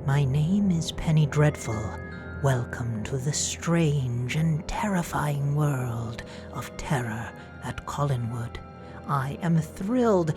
My name is Penny Dreadful. Welcome to the strange and terrifying world of terror at Collinwood. I am thrilled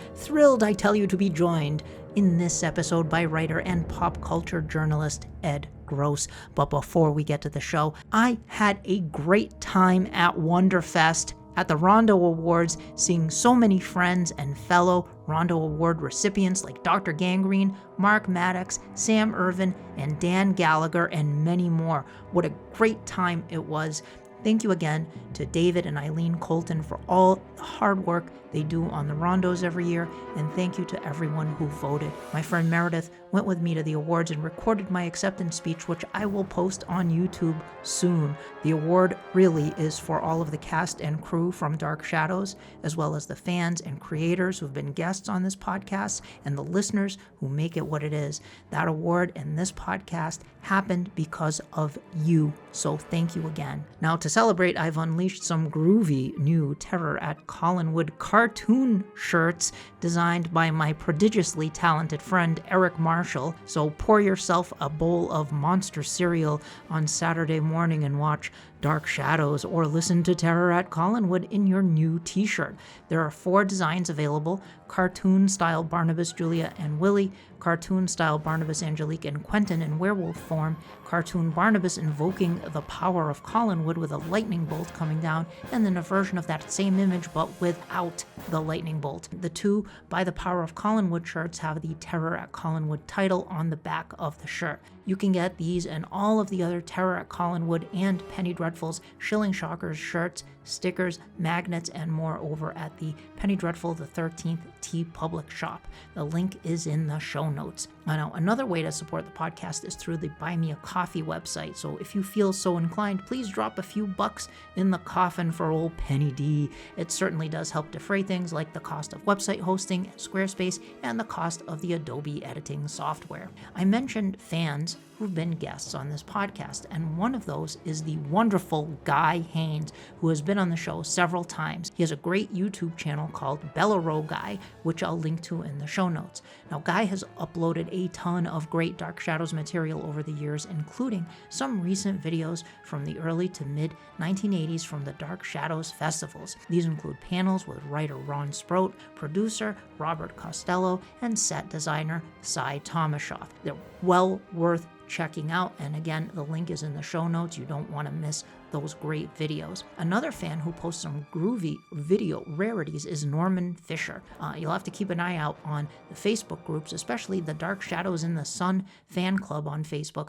I tell you, to be joined in this episode by writer and pop culture journalist Ed Gross. But before we get to the show, I had a great time at Wonderfest at the Rondo Awards, seeing so many friends and fellow Rondo Award recipients like Dr. Gangrene, Mark Maddox, Sam Irvin, and Dan Gallagher, and many more. What a great time it was. Thank you again to David and Eileen Colton for all the hard work they do on the Rondos every year, and thank you to everyone who voted. My friend Meredith went with me to the awards and recorded my acceptance speech, which I will post on YouTube soon. The award really is for all of the cast and crew from Dark Shadows, as well as the fans and creators who've been guests on this podcast, and the listeners who make it what it is. That award and this podcast happened because of you, so thank you again. Now, to celebrate, I've unleashed some groovy new Terror at Collinwood cartoon shirts designed by my prodigiously talented friend Eric Marshall. So pour yourself a bowl of monster cereal on Saturday morning and watch Dark Shadows or listen to Terror at Collinwood in your new t-shirt. There are 4 designs available: cartoon-style Barnabas, Julia, and Willie, cartoon-style Barnabas, Angelique, and Quentin in werewolf form, cartoon Barnabas invoking the power of Collinwood with a lightning bolt coming down, and then a version of that same image but without the lightning bolt. The 2 By the Power of Collinwood shirts have the Terror at Collinwood title on the back of the shirt. You can get these and all of the other Terror at Collinwood and Penny Dreadful's Shilling Shockers shirts, stickers, magnets, and more over at the Penny Dreadful the 13th T Public shop. The link is in the show notes. Now, another way to support the podcast is through the Buy Me a Coffee website. So if you feel so inclined, please drop a few bucks in the coffin for old Penny D. It certainly does help defray things like the cost of website hosting, Squarespace, and the cost of the Adobe editing software. I mentioned fans who've been guests on this podcast, and one of those is the wonderful Guy Haynes, who has been on the show several times. He has a great YouTube channel called Bellaro Guy, which I'll link to in the show notes. Now, Guy has uploaded a ton of great Dark Shadows material over the years, including some recent videos from the early to mid 1980s from the Dark Shadows festivals. These include panels with writer Ron Sproat, producer Robert Costello, and set designer Cy Tomashoff. They're well worth checking out, and again, the link is in the show notes. You don't want to miss those great videos. Another fan who posts some groovy video rarities is Norman Fisher. You'll have to keep an eye out on the Facebook groups, especially the Dark Shadows in the Sun fan club on Facebook.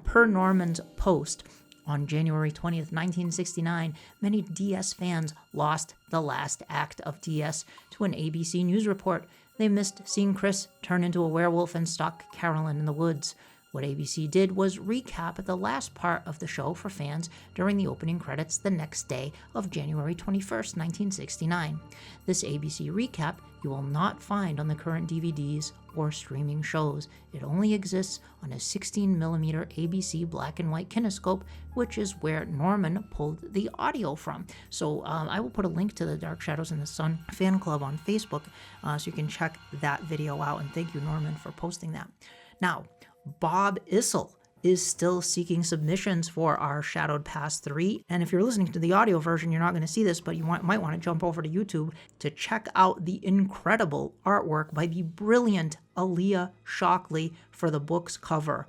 Per Norman's post on January 20th, 1969, many DS fans lost the last act of DS to an ABC News report. They missed seeing Chris turn into a werewolf and stalk Carolyn in the woods. What ABC did was recap the last part of the show for fans during the opening credits the next day of January 21st, 1969. This ABC recap you will not find on the current DVDs or streaming shows. It only exists on a 16mm ABC black and white kinescope, which is where Norman pulled the audio from. So I will put a link to the Dark Shadows in the Sun fan club on Facebook so you can check that video out, and thank you, Norman, for posting that. Now, Bob Issel is still seeking submissions for our Shadowed Past 3. And if you're listening to the audio version, you're not going to see this, but you might want to jump over to YouTube to check out the incredible artwork by the brilliant Aaliyah Shockley for the book's cover.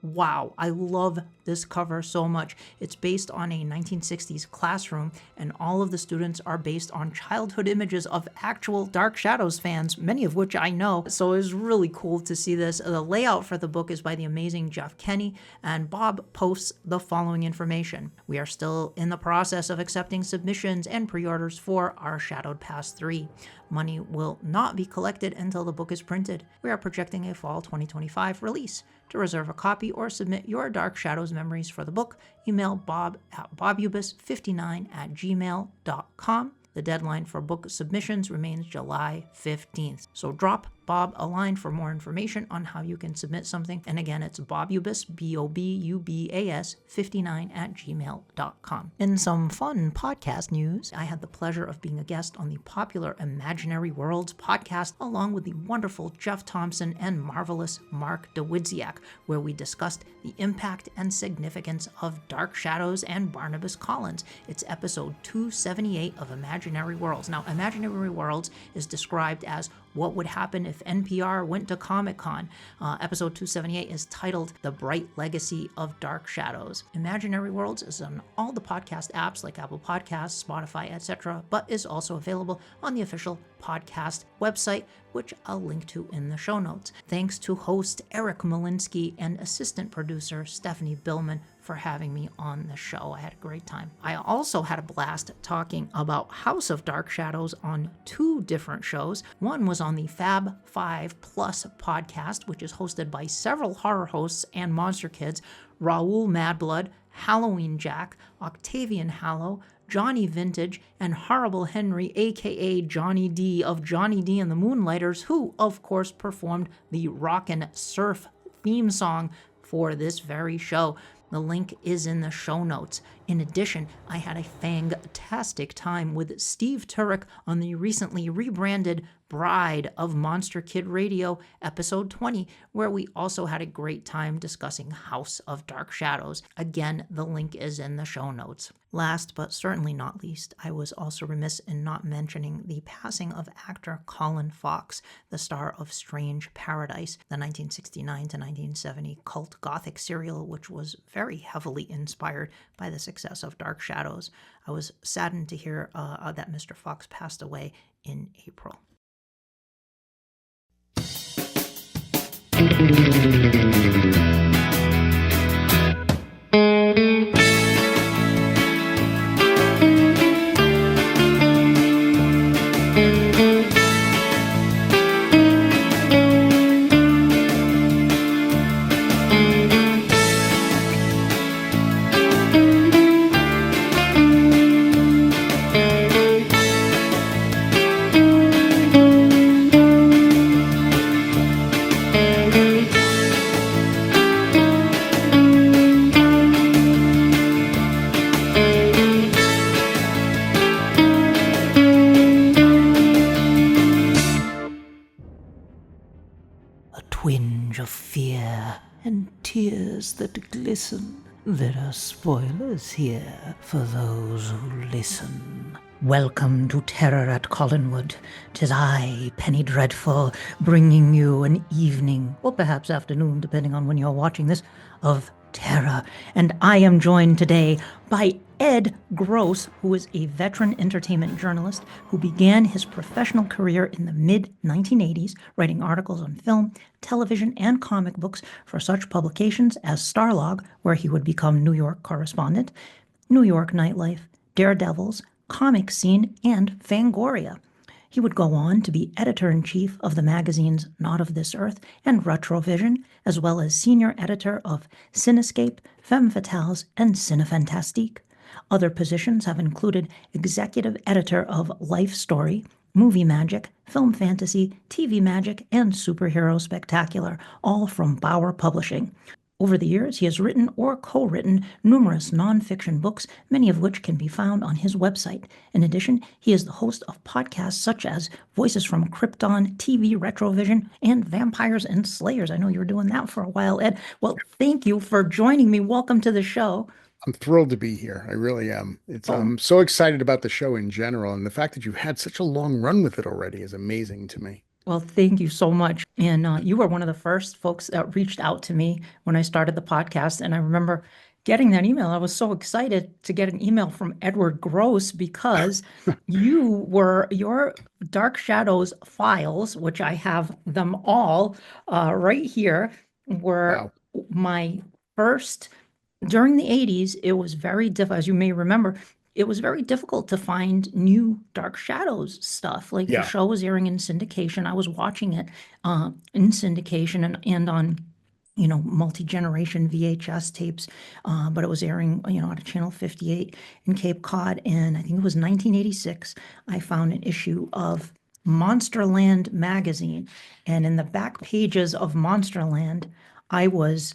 Wow, I love this cover so much. It's based on a 1960s classroom, and all of the students are based on childhood images of actual Dark Shadows fans, many of which I know. So it was really cool to see this. The layout for the book is by the amazing Jeff Kenny, and Bob posts the following information. We are still in the process of accepting submissions and pre-orders for our Shadowed Past 3. Money will not be collected until the book is printed. We are projecting a fall 2025 release. To reserve a copy or submit your Dark Shadows memories for the book, email bob at bobubis59@gmail.com. The deadline for book submissions remains July 15th. So drop Bob a line for more information on how you can submit something. And again, it's bobubas, BOBUBAS 59@gmail.com. In some fun podcast news, I had the pleasure of being a guest on the popular Imaginary Worlds podcast, along with the wonderful Jeff Thompson and marvelous Mark DeWidziak, where we discussed the impact and significance of Dark Shadows and Barnabas Collins. It's episode 278 of Imaginary Worlds. Now, Imaginary Worlds is described as what would happen if NPR went to Comic-Con. Episode 278 is titled The Bright Legacy of Dark Shadows. Imaginary Worlds is on all the podcast apps like Apple Podcasts, Spotify, etc., but is also available on the official podcast website, which I'll link to in the show notes. Thanks to host Eric Malinsky and assistant producer Stephanie Billman for having me on the show. I had a great time. I also had a blast talking about House of Dark Shadows on 2 different shows. One was on the Fab 5 Plus podcast, which is hosted by several horror hosts and monster kids: Raoul Madblood, Halloween Jack, Octavian Hallow, Johnny Vintage, and Horrible Henry, aka Johnny D of Johnny D and the Moonlighters, who, of course, performed the Rockin' Surf theme song for this very show. The link is in the show notes. In addition, I had a fantastic time with Steve Turek on the recently rebranded Bride of Monster Kid Radio, episode 20, where we also had a great time discussing House of Dark Shadows. Again, the link is in the show notes. Last but certainly not least, I was also remiss in not mentioning the passing of actor Colin Fox, the star of Strange Paradise, the 1969 to 1970 cult gothic serial, which was very heavily inspired by the success of Dark Shadows. I was saddened to hear that Mr. Fox passed away in April. Twinge of fear and tears that glisten. There are spoilers here for those who listen. Welcome to Terror at Collinwood. 'Tis I, Penny Dreadful, bringing you an evening, or perhaps afternoon, depending on when you're watching this, of terror. And I am joined today by Ed Gross, who is a veteran entertainment journalist who began his professional career in the mid-1980s, writing articles on film, television, and comic books for such publications as Starlog, where he would become New York correspondent, New York Nightlife, Daredevils, Comic Scene, and Fangoria. He would go on to be editor-in-chief of the magazines Not of This Earth and Retrovision, as well as senior editor of Cinescape, Femme Fatales, and Cinefantastique. Other positions have included executive editor of Life Story, Movie Magic, Film Fantasy, TV Magic, and Superhero Spectacular, all from Bauer Publishing. Over the years, he has written or co-written numerous non-fiction books, many of which can be found on his website. In addition, he is the host of podcasts such as Voices from Krypton, TV Retrovision, and Vampires and Slayers. I know you were doing that for a while, Ed. Well, thank you for joining me. Welcome to the show. I'm thrilled to be here. I really am. I'm so excited about the show in general, and the fact that you've had such a long run with it already is amazing to me. Well, thank you so much. And you were one of the first folks that reached out to me when I started the podcast. And I remember getting that email. I was so excited to get an email from Edward Gross because your Dark Shadows files, which I have them all right here, were my first. During the 80s, it was very difficult, as you may remember, it was very difficult to find new Dark Shadows stuff. Like the show was airing in syndication. I was watching it in syndication and on, multi-generation VHS tapes, but it was airing, at a channel 58 in Cape Cod. And I think it was 1986, I found an issue of Monsterland magazine. And in the back pages of Monsterland, I was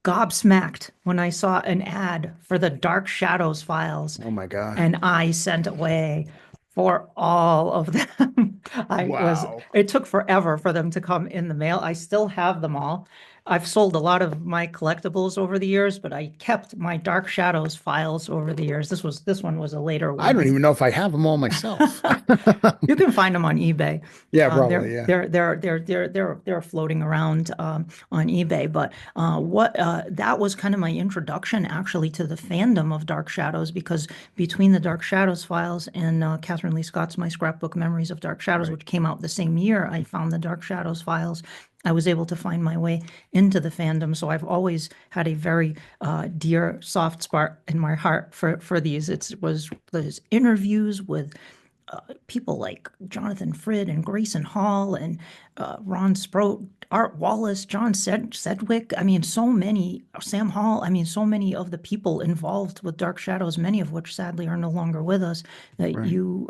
gobsmacked when I saw an ad for the Dark Shadows files, Oh my God. and I sent away for all of them. Wow. It took forever for them to come in the mail. I still have them all. I've sold a lot of my collectibles over the years, but I kept my Dark Shadows files over the years. This one was a later I don't one. even know if I have them all myself. You can find them on eBay. Yeah, Uh, probably. they're Yeah. they're they're they're they're they're they're floating around on eBay. But what that was kind of my introduction actually to the fandom of Dark Shadows, because between the Dark Shadows files and Catherine Lee Scott's My Scrapbook Memories of Dark Shadows, Right. which came out the same year, I found the Dark Shadows files. I was able to find my way into the fandom, so I've always had a very dear, soft spot in my heart for these. It was those interviews with people like Jonathan Frid and Grayson Hall and Ron Sproat, Art Wallace, Sedgwick. I mean, so many, Sam Hall. I mean, so many of the people involved with Dark Shadows, many of which sadly are no longer with us, that Right. you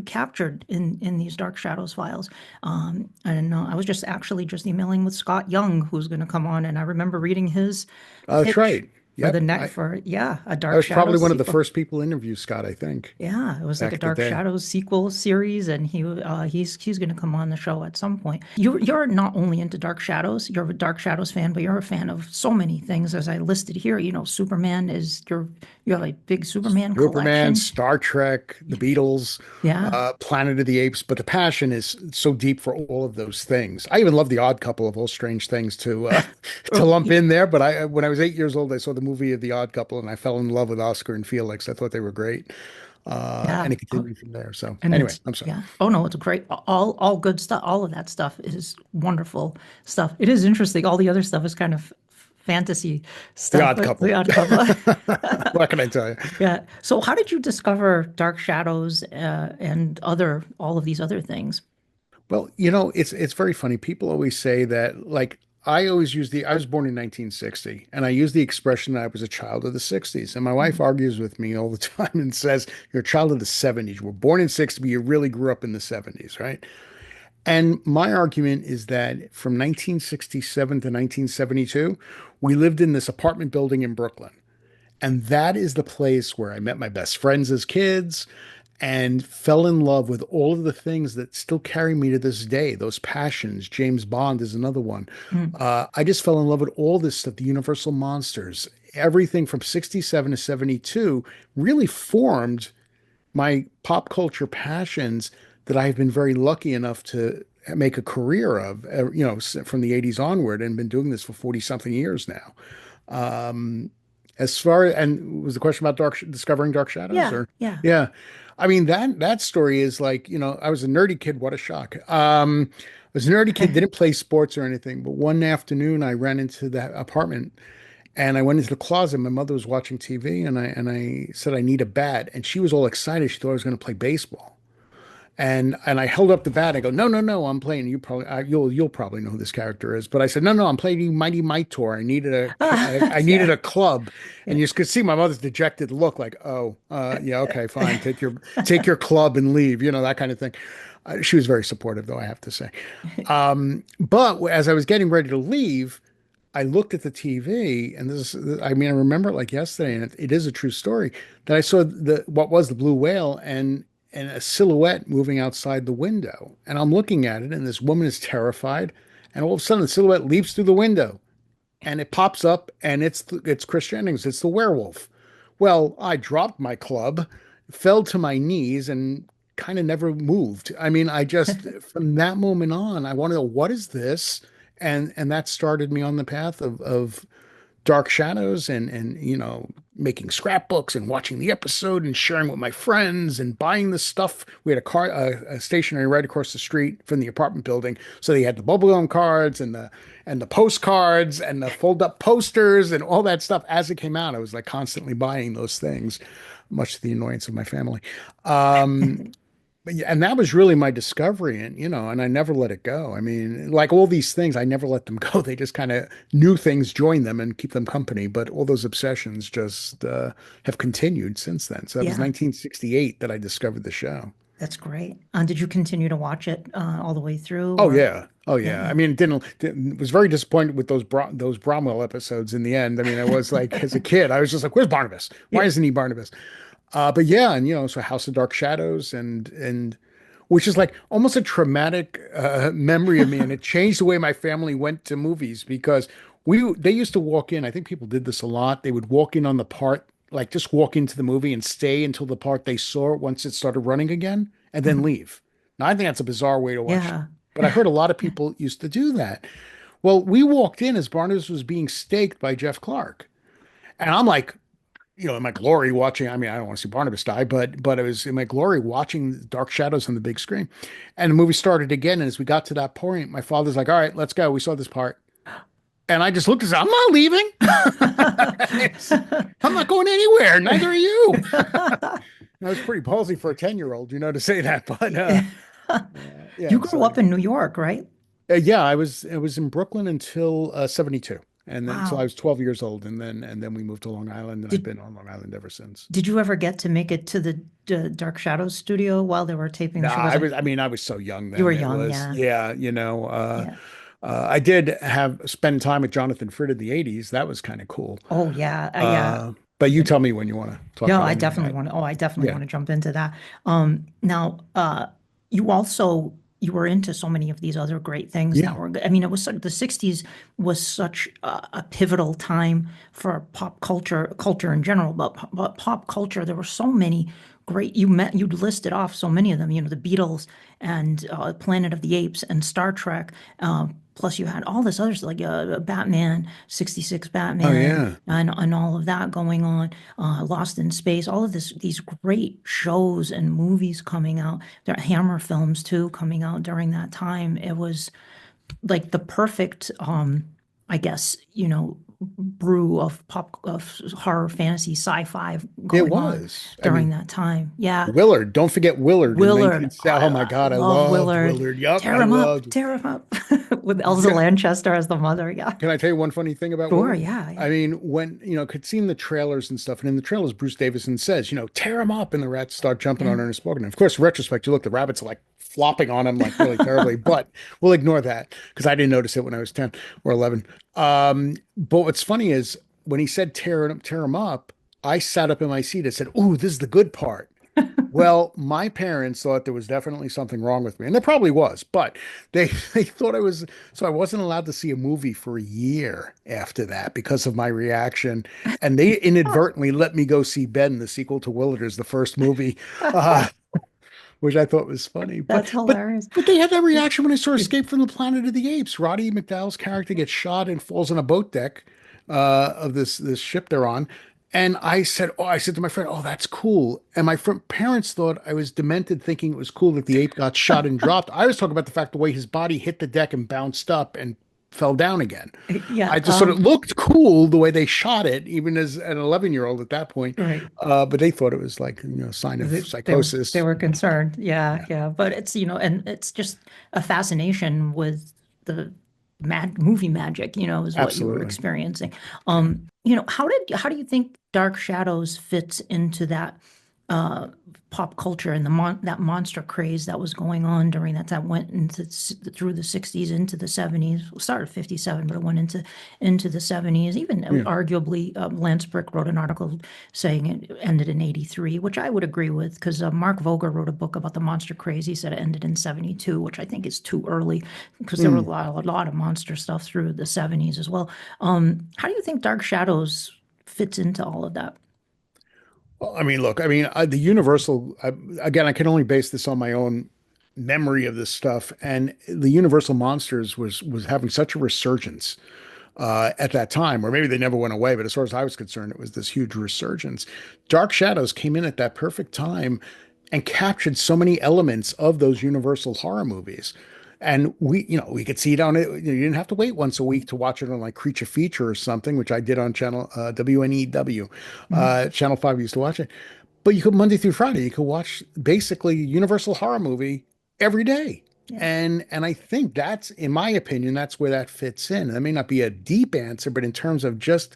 captured in these Dark Shadows files. And I was just emailing with Scott Young, who's going to come on, and I remember reading his That's pitch right. for the Yep. net for a I Dark was probably Shadows one of the sequel. first people interviewed Scott, I think, Yeah, it was like a back in the Dark day. Shadows sequel series, and he's going to come on the show at some point. You're not only into Dark Shadows, you're a Dark Shadows fan, but you're a fan of so many things as I listed here. You know, Superman is you have a big Superman Superman, collection. Star Trek, the Beatles, Yeah. Planet of the Apes, but the passion is so deep for all of those things. I even love The Odd Couple of all strange things to to lump in there. But when I was 8 years old, I saw the movie of The Odd Couple, and I fell in love with Oscar and Felix. I thought they were great, Yeah. and it continued from there. So And anyway, it's I'm sorry. yeah. Oh no, it's great. All good stuff. All of that stuff is wonderful stuff. It is interesting. All the other stuff is kind of fantasy The stuff, Odd but the Couple. odd couple. What can I tell you? Yeah. So how did you discover Dark Shadows and other all of these other things? Well, it's very funny. People always say that, like, I was born in 1960, and I use the expression that I was a child of the 60s. And my wife argues with me all the time and says, "You're a child of the 70s. You were born in 60, but you really grew up in the 70s, right?" And my argument is that from 1967 to 1972, we lived in this apartment building in Brooklyn. And that is the place where I met my best friends as kids and fell in love with all of the things that still carry me to this day. Those passions. James Bond is another one. Mm. I just fell in love with all this stuff, the Universal Monsters. Everything from 67 to 72 really formed my pop culture passions that I've been very lucky enough to make a career of, from the 80s onward, and been doing this for 40 something years now. Um, and was the question about discovering Dark Shadows, Yeah, or? yeah. Yeah. I mean, that story is like, I was a nerdy kid. What a shock. I was a nerdy kid, didn't play sports or anything, but one afternoon I ran into that apartment and I went into the closet. My mother was watching TV, and I said, I need a bat. And she was all excited. She thought I was going to play baseball. And I held up the bat. I go, no, no, no, I'm playing. You'll probably know who this character is. But I said, no, no, I'm playing Mighty Might Tour. I needed Yeah. a club, Yeah. and you could see my mother's dejected look, like, oh, yeah, okay, fine, take your club and leave, that kind of thing. She was very supportive, though, I have to say. But as I was getting ready to leave, I looked at the TV, and I mean, I remember it like yesterday, and it is a true story, that I saw what was the blue whale and a silhouette moving outside the window. And I'm looking at it, and this woman is terrified, and all of a sudden the silhouette leaps through the window, and it pops up, and it's Chris Jennings, it's the werewolf. Well, I dropped my club, fell to my knees, and kind of never moved. I mean, I just from that moment on, I want to know, what is this? And that started me on the path of Dark Shadows, and making scrapbooks and watching the episode and sharing with my friends and buying the stuff. We had a stationery right across the street from the apartment building, so they had the bubblegum cards and the postcards and the fold up posters and all that stuff. As it came out, I was like constantly buying those things, much to the annoyance of my family. And that was really my discovery, and I never let it go. I mean, like all these things, I never let them go. They just kind of new things join them and keep them company. But all those obsessions just have continued since then. So that was Yeah. 1968 that I discovered the show. That's great. Did you continue to watch it all the way through, Oh or yeah. Oh yeah, yeah. I mean, didn't was very disappointed with those Bromwell episodes in the end. I mean, I was like, as a kid, I was just like, where's Barnabas? Why yeah, isn't he Barnabas? But yeah, and so House of Dark Shadows and which is like almost a traumatic memory of me, and it changed the way my family went to movies because they used to walk in. I think people did this a lot. They would walk in on the part, like just walk into the movie and stay until the part they saw once it started running again, and then mhm, leave. Now I think that's a bizarre way to watch, yeah. but I heard a lot of people used to do that. Well, we walked in as Barnabas was being staked by Jeff Clark. And I'm like, in my glory watching, I mean, I don't want to see Barnabas die, but it was in my glory watching Dark Shadows on the big screen. And the movie started again. And as we got to that point, my father's like, all right, let's go. We saw this part. And I just looked and said, I'm not leaving. I'm not going anywhere. Neither are you. That was pretty ballsy for a 10-year-old, to say that. But You yeah. So grew up anyway. in New York, right? Yeah, I was in Brooklyn until 72. And then until I Wow. was 12 years old. And then we moved to Long Island and I've Did been on Long Island ever since. did you ever get to make it to the Dark Shadows studio while they were taping the No, show? Was it? I mean, I was so young You were then. It young, was, yeah, yeah, yeah. I did have spend time with Jonathan Frid in the 80s. That was kind of cool. Oh yeah, yeah. But you tell me when you want to talk Yeah, about I any of definitely that. want to. Oh, I definitely Yeah. want to jump into that. Now, you were into so many of these other great things that Yeah. were. I mean, it was the '60s was such a pivotal time for pop culture in general, but pop culture. There were so many great. You listed off so many of them. You know, the Beatles and Planet of the Apes and Star Trek. Plus, you had all this other stuff, like Batman, '66 Oh, Batman, yeah. and all of that going on. Lost in Space, all of these great shows and movies coming out. There are Hammer films too coming out during that time. It was like the perfect, I guess, brew of pop of horror, fantasy, sci-fi It going on was. I during mean, that time. Yeah. Willard. Don't forget Willard in Willard, 19. Oh my I God, I love loved Willard. Willard. Yup, I loved. Tear him up, with Elsa Lanchester as the mother. Yeah, Can I tell you one funny thing about sure, Willard? yeah, I yeah. mean, when, could see in the trailers and stuff, and in the trailers, Bruce Davison says, tear him up, and the rats start jumping Yeah. on Ernest Borgnine. Of course, in retrospect, you look, the rabbits are like flopping on him like really terribly, but we'll ignore that because I didn't notice it when I was 10 or 11. But what's funny is when he said tear him up, I sat up in my seat and said, "Ooh, this is the good part." Well, my parents thought there was definitely something wrong with me, and there probably was, but they they thought I was so I wasn't allowed to see a movie for a year after that because of my reaction, and they inadvertently let me go see Ben, the sequel to Willard, as the first movie, uh, which I thought was funny. But That's but hilarious. but they had that reaction when I saw Escape from the Planet of the Apes. Roddy McDowall's character gets shot and falls on a boat deck of this ship they're on. And I said to my friend, "Oh, that's cool." And my parents thought I was demented, thinking it was cool that the ape got shot and dropped. I was talking about the fact the way his body hit the deck and bounced up and fell down again. Yeah. I just sort of looked cool the way they shot it, even as an 11-year-old at that point. Right. But they thought it was like, a sign of They psychosis. were concerned. Yeah, Yeah, yeah. But it's, and it's just a fascination with the movie magic, is what you were absolutely. experiencing. Yeah. How do you think Dark Shadows fits into that pop culture and that monster craze that was going on during that time, went through the '60s into the '70s, started '57, but it went into the '70s. Even Yeah. arguably, Lance Brick wrote an article saying it ended in '83, which I would agree with, because Mark Voger wrote a book about the monster craze. He said it ended in '72, which I think is too early, because there were Mm. a lot of monster stuff through the '70s as well. How do you think Dark Shadows fits into all of that? Well, I mean, look, I mean, the Universal, again, I can only base this on my own memory of this stuff, and the Universal Monsters was having such a resurgence at that time, or maybe they never went away, but as far as I was concerned, it was this huge resurgence. Dark Shadows came in at that perfect time and captured so many elements of those Universal horror movies. And we could see it on it. You didn't have to wait once a week to watch it on like Creature Feature or something, which I did on channel WNEW, Mhm. Channel 5. We used to watch it, but you could Monday through Friday, you could watch basically Universal horror movie every day. Yeah. And I think that's, in my opinion, that's where that fits in. That may not be a deep answer, but in terms of just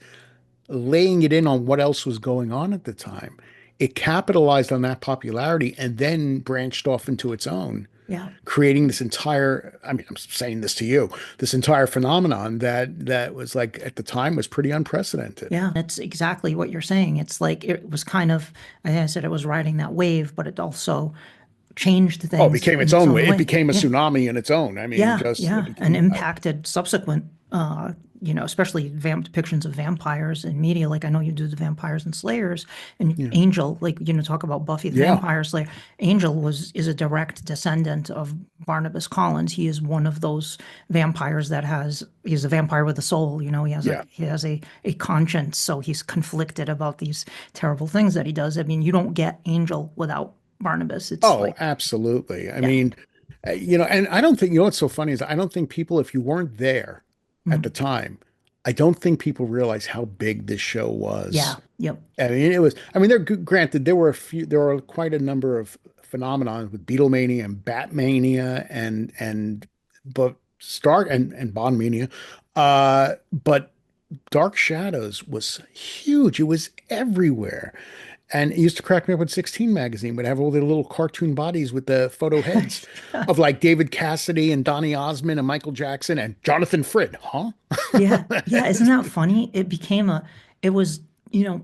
laying it in on what else was going on at the time, it capitalized on that popularity and then branched off into its own, Yeah. creating this entire, I mean, I'm saying this to you, this entire phenomenon that was like at the time was pretty unprecedented. Yeah, it's exactly what you're saying. It's like it was kind of, as I said, it was riding that wave, but it also changed Oh, it things became in its its own own way. It way. became a Yeah. tsunami in its own. I mean, Yeah, just it yeah, and became, impacted subsequent, especially depictions of vampires in media. Like I know you do the vampires and slayers, and yeah, Angel, like talk about Buffy the yeah, Vampire Slayer. Angel is a direct descendant of Barnabas Collins. He is one of those vampires that he's a vampire with a soul. yeah. He has a conscience, so he's conflicted about these terrible things that he does. I mean, you don't get Angel without Barnabas. It's Oh, like, absolutely. I yeah, mean, and I don't think, what's so funny is I don't think people, if you weren't there at the mm, time, I don't think people realize how big this show yeah, was. yep, I mean, it was, I mean, granted, there were quite a number of phenomenons with Beatlemania and Batmania but and Bondmania. But Dark Shadows was huge. It was everywhere. And it used to crack me up when 16 magazine would have all the little cartoon bodies with the photo heads yeah. of like David Cassidy and Donny Osmond and Michael Jackson and Jonathan Frid. Huh? Yeah, yeah, isn't that funny? It was,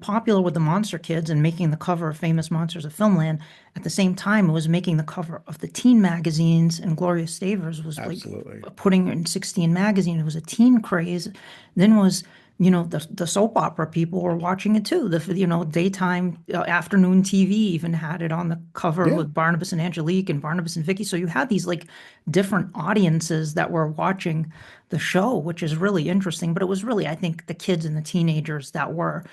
popular with the monster kids and making the cover of Famous Monsters of Filmland. At the same time, it was making the cover of the teen magazines, and Gloria Stavers was like Absolutely. putting it in 16 magazine. It was a teen craze. Then was, the soap opera people were watching it too. Daytime, afternoon TV even had it on the cover Yeah. with Barnabas and Angelique and Barnabas and Vicky. So you had these like different audiences that were watching the show, which is really interesting. But it was really, I think, the kids and the teenagers that were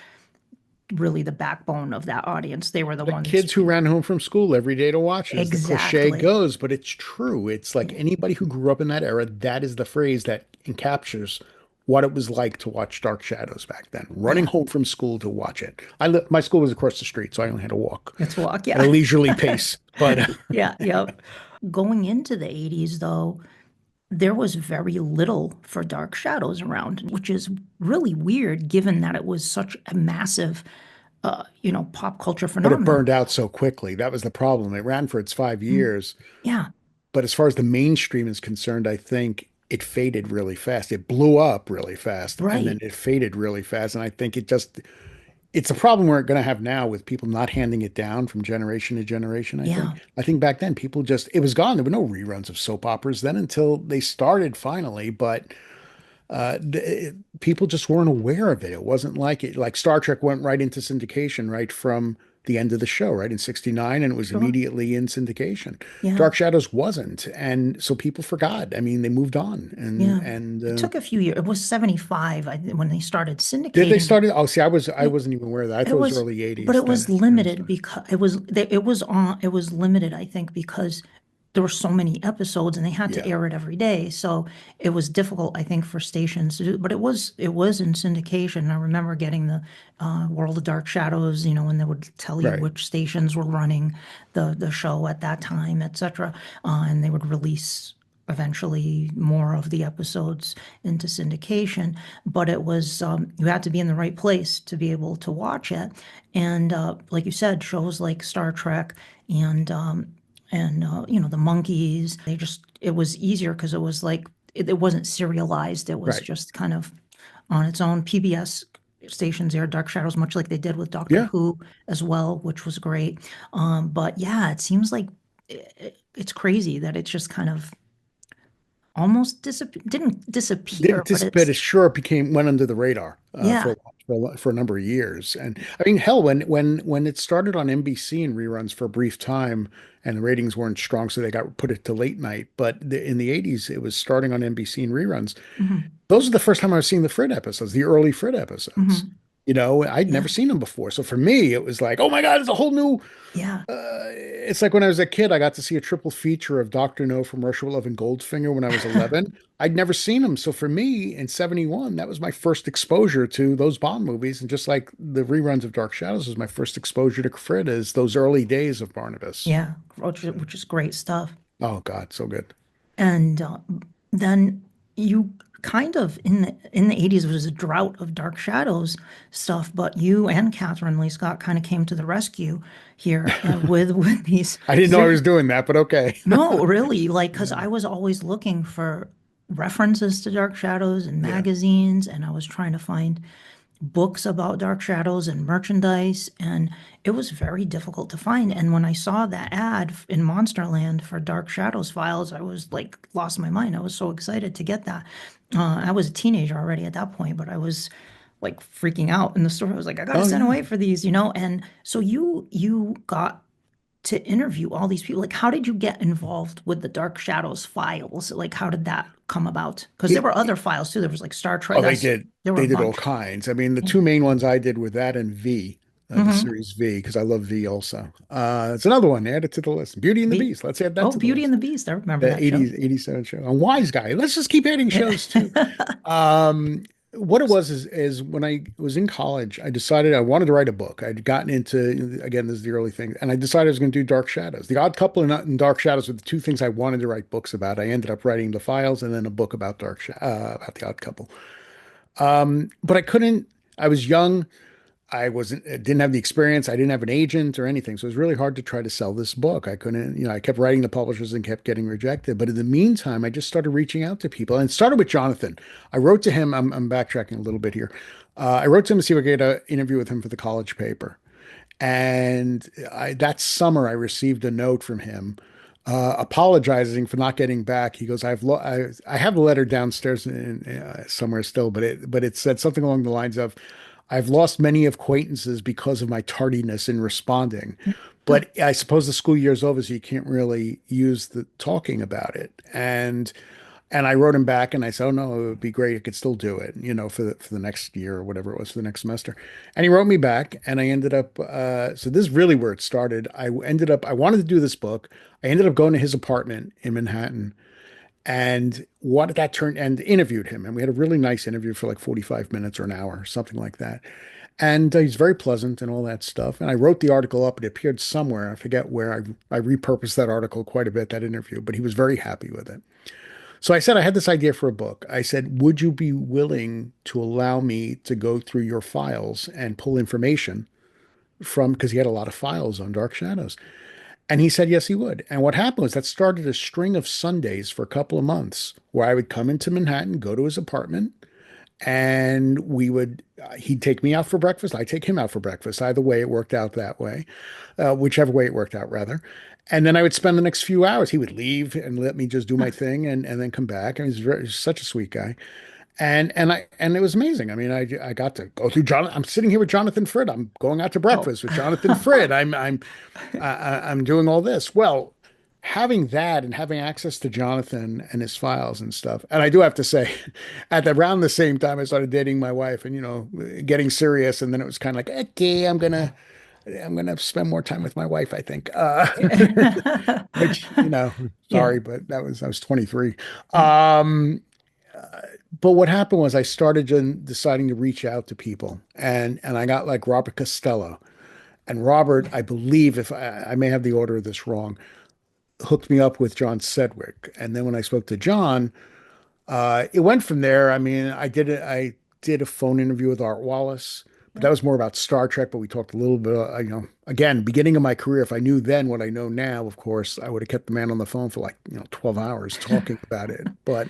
really the backbone of that audience. They were the The ones, kids who ran home from school every day to watch it, as the cliche exactly. goes, but it's true. It's like anybody who grew up in that era, that is the phrase that encaptures what it was like to watch Dark Shadows back then. Running Yeah, home from school to watch it. My school was across the street, so I only had to walk it's walk. at a Yeah, leisurely pace. But yeah, yep. Going into the 80s, though, there was very little for Dark Shadows around, which is really weird given that it was such a massive, pop culture but it phenomenon. burned out so quickly. That was the problem. It ran for its five Mm. years, Yeah, but as far as the mainstream is concerned, I think it faded really fast. It blew up really fast, and then right. it faded really fast. And I think it's a problem we're going to have now with people not handing it down from generation to generation. Yeah, I think back then people just, it was gone. There were no reruns of soap operas then until they started finally, but people just weren't aware of it. It wasn't like it, like Star Trek went right into syndication right from the end of the show, right in 69, and it was sure. immediately in syndication. Yeah, Dark Shadows wasn't. And so people forgot. I mean, they moved on yeah. and It took a few years. It was 75 when they started did they syndicating it. start it? Oh, see, I Yeah, wasn't even aware of that. I it thought it was was, early but 80s it that was it really limited started. because it was limited, I think, because there were so many episodes and they had to Yeah. air it every day. So it was difficult, I think, for stations to do, but it was in syndication. I remember getting the World of Dark Shadows, when they would tell you Right. which stations were running the show at that time, etc. And they would release eventually more of the episodes into syndication. But it was, you had to be in the right place to be able to watch it. And like you said, shows like Star Trek and the monkeys, it was easier because it was like it wasn't serialized. It was Right. just kind of on its own. PBS stations aired Dark Shadows, much like they did with Doctor Yeah. Who as well, which was great. But yeah, it seems like it's crazy that it's just kind of almost didn't disappear, Didn't but dissipate. it's, It sure became went under the radar yeah. for a number of years. And I mean, hell, when it started on NBC in reruns for a brief time, and the ratings weren't strong, so they got put it to late night. But in the 80s, it was starting on NBC in reruns. Mhm, Those are the first time I was seeing the Frid episodes, the early Frid episodes. mhm, I'd never yeah, seen them before. So for me, it was like, oh my God, it's a whole new. yeah, It's like when I was a kid, I got to see a triple feature of Dr. No from Russia with Love and Goldfinger when I was 11. I'd never seen them. So for me in 71, that was my first exposure to those Bond movies. And just like the reruns of Dark Shadows was my first exposure to Frid is those early days of Barnabas. yeah, So, which is great stuff. oh God, so good. And then you kind of in the 80s was a drought of Dark Shadows stuff, but you and Catherine Lee Scott kind of came to the rescue here with these I didn't know I very, was doing that, but okay. no, really, like, because Yeah. I was always looking for references to Dark Shadows and Yeah. magazines, and I was trying to find books about Dark Shadows and merchandise, and it was very difficult to find. And when I saw that ad in Monsterland for Dark Shadows files, I was like lost my mind. I was so excited to get that. I was a teenager already at that point, but I was like freaking out in the store. I was like, I gotta Oh send yeah. away for these, you know? And so you got to interview all these people. Like, how did you get involved with the Dark Shadows files? Like, how did that come about? Because there It, were other files too. There was like Star Trek. oh, they That's did. there were a They did all bunch. kinds. I mean, the Yeah. two main ones I did were that and V, the Hmm. series V, because I love V also. It's another one. Add it to the list. Beauty and the Be Beast. Let's add that Oh, to the Beauty and list. the Beast. I remember The that show. 80s, 87 show. A wise guy. Let's just keep adding shows too. Um, what it was is when I was in college, I decided I wanted to write a book. I'd gotten into, again, this is the early thing, and I decided I was going to do Dark Shadows. The Odd Couple and Dark Shadows were the two things I wanted to write books about. I ended up writing the files and then a book about about the Odd Couple. But I couldn't. I was young. I didn't have the experience. I didn't have an agent or anything. So it was really hard to try to sell this book. I couldn't, I kept writing to publishers and kept getting rejected. But in the meantime, I just started reaching out to people and started with Jonathan. I wrote to him. I'm backtracking a little bit here. I wrote to him to see if I could get an interview with him for the college paper. And that summer, I received a note from him apologizing for not getting back. He goes, I have the letter downstairs somewhere still, but it said something along the lines of, I've lost many acquaintances because of my tardiness in responding. Huh. But I suppose the school year's over, so you can't really use the talking about it. And I wrote him back and I said, oh no, it would be great. I could still do it, for the next year or whatever it was for the next semester. And he wrote me back and I ended up, so this is really where it started. I wanted to do this book. I ended up going to his apartment in Manhattan and what that turned and interviewed him. And we had a really nice interview for like 45 minutes or an hour, something like that. And he's very pleasant and all that stuff. And I wrote the article up. It appeared somewhere. I forget where. I repurposed that article quite a bit, that interview, but he was very happy with it. So I said, I had this idea for a book. I said, would you be willing to allow me to go through your files and pull information from, because he had a lot of files on Dark Shadows. And he said, yes, he would. And what happened was that started a string of Sundays for a couple of months where I would come into Manhattan, go to his apartment, and he'd take me out for breakfast. I'd take him out for breakfast. Either way, it worked out that way, whichever way it worked out, rather. And then I would spend the next few hours. He would leave and let me just do my thing and then come back. And he's such a sweet guy. And it was amazing. I mean, I got to go through John. I'm sitting here with Jonathan Frid. I'm going out to Oh. breakfast with Jonathan Frid. I'm doing all this. Well, having that and having access to Jonathan and his files and stuff. And I do have to say, around the same time I started dating my wife and getting serious, and then it was kind of like, okay, I'm gonna spend more time with my wife, I think. Which, Yeah. sorry, but I was 23. Um, but what happened was I started deciding to reach out to people, and I got like Robert Costello. And Robert, I believe, if I may have the order of this wrong, hooked me up with John Sedgwick. And then when I spoke to John, it went from there. I mean, I did a phone interview with Art Wallace, but that was more about Star Trek. But we talked a little bit, again, beginning of my career. If I knew then what I know now, of course, I would have kept the man on the phone for like 12 hours talking about it. But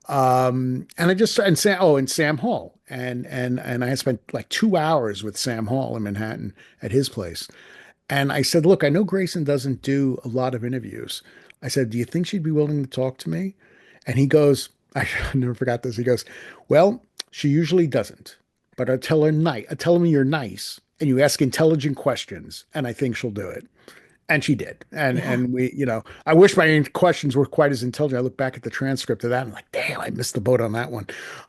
and I just and Sam Hall, and I had spent like 2 hours with Sam Hall in Manhattan at his place. And I said, look, I know Grayson doesn't do a lot of interviews. I said, do you think she'd be willing to talk to me? And he goes, I never forgot this. He goes, well, she usually doesn't, but I tell her you're nice and you ask intelligent questions, and I think she'll do it. And she did. And Yeah. and we, I wish my questions were quite as intelligent. I look back at the transcript of that and I'm like, damn, I missed the boat on that one.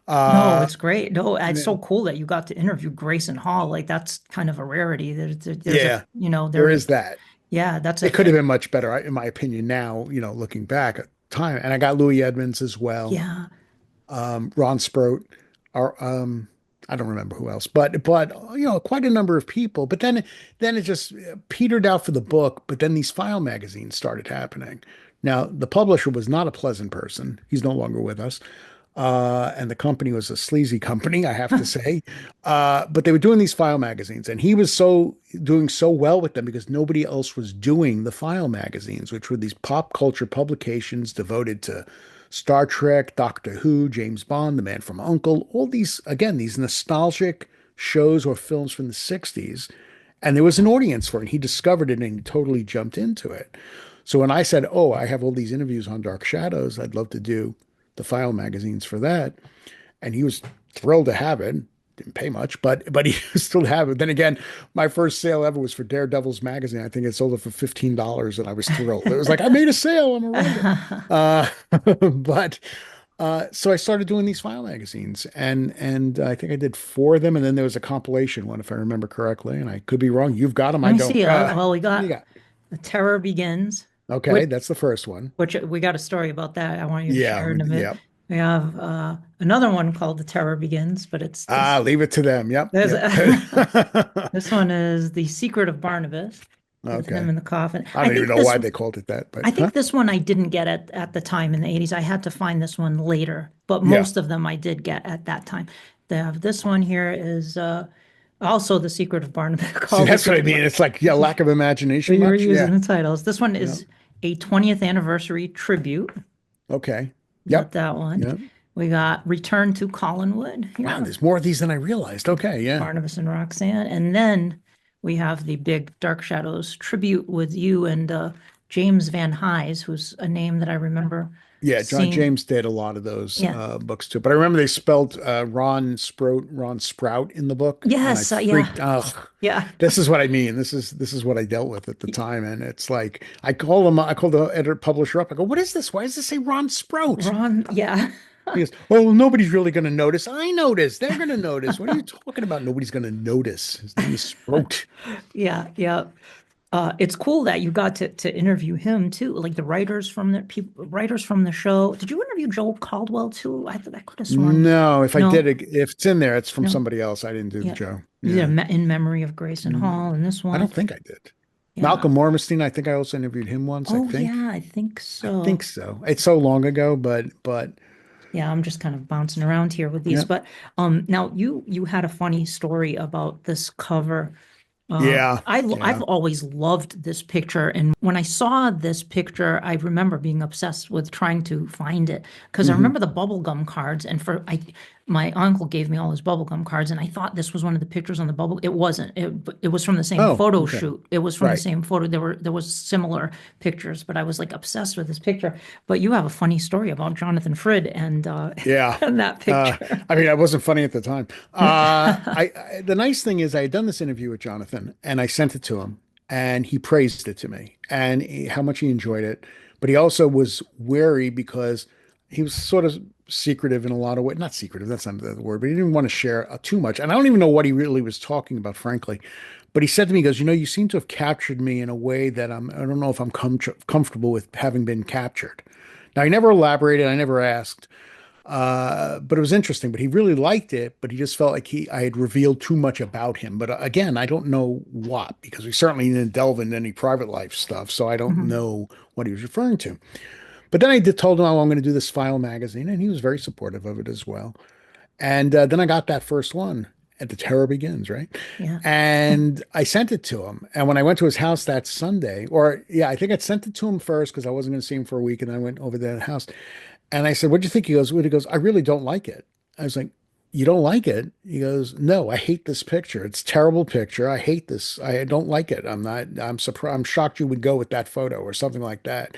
No, Uh, it's great. No, it's so cool that you got to interview Grayson Hall. Like, that's kind of a rarity. There's a, yeah, there there's, is that. yeah, that's a It could have thing. been much better, in my opinion, now, looking back at time. And I got Louis Edmonds as well, Yeah. Ron Sproat, or I don't remember who else, but quite a number of people. But then it just petered out for the book. But then these file magazines started happening. Now, the publisher was not a pleasant person. He's no longer with us. And the company was a sleazy company, I have to say. But they were doing these file magazines, and he was doing so well with them because nobody else was doing the file magazines, which were these pop culture publications devoted to Star Trek, Doctor Who, James Bond, The Man from U.N.C.L.E., all these, again, these nostalgic shows or films from the 60s. And there was an audience for it. And he discovered it and he totally jumped into it. So when I said, "Oh, I have all these interviews on Dark Shadows, I'd love to do the file magazines for that," and he was thrilled to have it. Didn't pay much, but he still have it. Then again, my first sale ever was for Daredevil's magazine. I think it sold it for $15, and I was thrilled. It was like I made a sale. I'm a writer. Uh, but so I started doing these file magazines, and I think I did four of them, and then there was a compilation one, if I remember correctly. And I could be wrong. You've got them. Let I me don't. see. Well, we What do you got got? The Terror Begins, Okay, which that's the first one. we got a story about that. I want you to Yeah, share in a bit. yeah. We have another one called The Terror Begins, but it's this. Leave it to them. Yep, There's yep. this one is The Secret of Barnabas with him Okay. in the coffin. I don't even know why they called it that, but I huh? think this one I didn't get at the time in the 80s. I had to find this one later, but Yeah. most of them I did get at that time. They have this one here is also The Secret of Barnabas See, called The that's what I Secret of mean. It's like, yeah, lack of So imagination you were much. using Yeah. the titles. This one Yeah. is a 20th anniversary tribute. Okay. Got Yep. that one. Yep. We got Return to Collinwood Wow, here, there's more of these than I realized. Okay. Yeah. Barnabas and Roxanne. And then we have the big Dark Shadows tribute with you and James Van Hise, who's a name that I remember Yeah. John seeing. James did a lot of those Yeah. books too. But I remember they spelled Ron Sprout in the book, and I Yes. Yeah. freaked. Oh, Yeah. this is what I mean. This is what I dealt with at the time, and it's like I called the editor publisher up. I go, "What is this? Why does this say Ron Sprout?" Ron. Yeah. He goes, "Well, nobody's really going to notice." I noticed. They're going to notice. What are you talking about? Nobody's going to notice. His name is Sprout. Yeah. Yeah. It's cool that you got to interview him too, like the writers from the people, writers from the show. Did you interview Joel Caldwell too? I could have sworn. No, if I did, No, if it's in there, it's from no. somebody else. I didn't do the Yeah. Joe. You did Yeah. in memory of Grayson Mm, Hall and this I one. don't think I did. Yeah. Malcolm Mormestein, I think I also interviewed him once, I Oh think. yeah, I think I think so. so. It's so long ago, but Yeah, I'm just kind of bouncing around here with these. yeah. But now you had a funny story about this cover. Yeah. I've Yeah. always loved this picture, and when I saw this picture, I remember being obsessed with trying to find it because I Hmm. remember the bubblegum cards, and my uncle gave me all his bubblegum cards, and I thought this was one of the pictures on the bubble. It wasn't. It was from the same Oh, photo okay. shoot. It was from the Right. same photo. There was similar pictures, but I was like obsessed with this picture. But you have a funny story about Jonathan Frid and Yeah. and that picture. I mean, I wasn't funny at the time. The nice thing is I had done this interview with Jonathan and I sent it to him and he praised it to me and how much he enjoyed it. But he also was wary because he was sort of secretive in a lot of ways. Not secretive, that's not the word, but he didn't want to share too much. And I don't even know what he really was talking about, frankly. But he said to me, he goes, you seem to have captured me in a way that I don't know if I'm comfortable with having been captured. Now, he never elaborated. I never asked. But it was interesting. But he really liked it. But he just felt like I had revealed too much about him. But again, I don't know what because we certainly didn't delve into any private life stuff. So I don't Mhm. know what he was referring to. But then told him, "Oh, I'm going to do this file magazine," and he was very supportive of it as well. And then I got that first one, and the terror begins, right? Yeah. And I sent it to him. And when I went to his house that Sunday, or yeah, I think I sent it to him first because I wasn't going to see him for a week, and then I went over to that house. And I said, "What'd you think?" He goes, "What?" He goes, "I really don't like it." I was like, "You don't like it?" He goes, "No, I hate this picture. It's a terrible picture. I hate this. I don't like it. I'm surprised. I'm shocked you would go with that photo or something like that."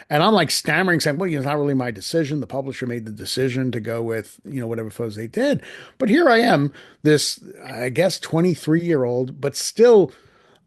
And I'm like stammering, saying, "Well, it's not really my decision. The publisher made the decision to go with, whatever photos they did." But here I am, this, I guess, 23-year-old, but still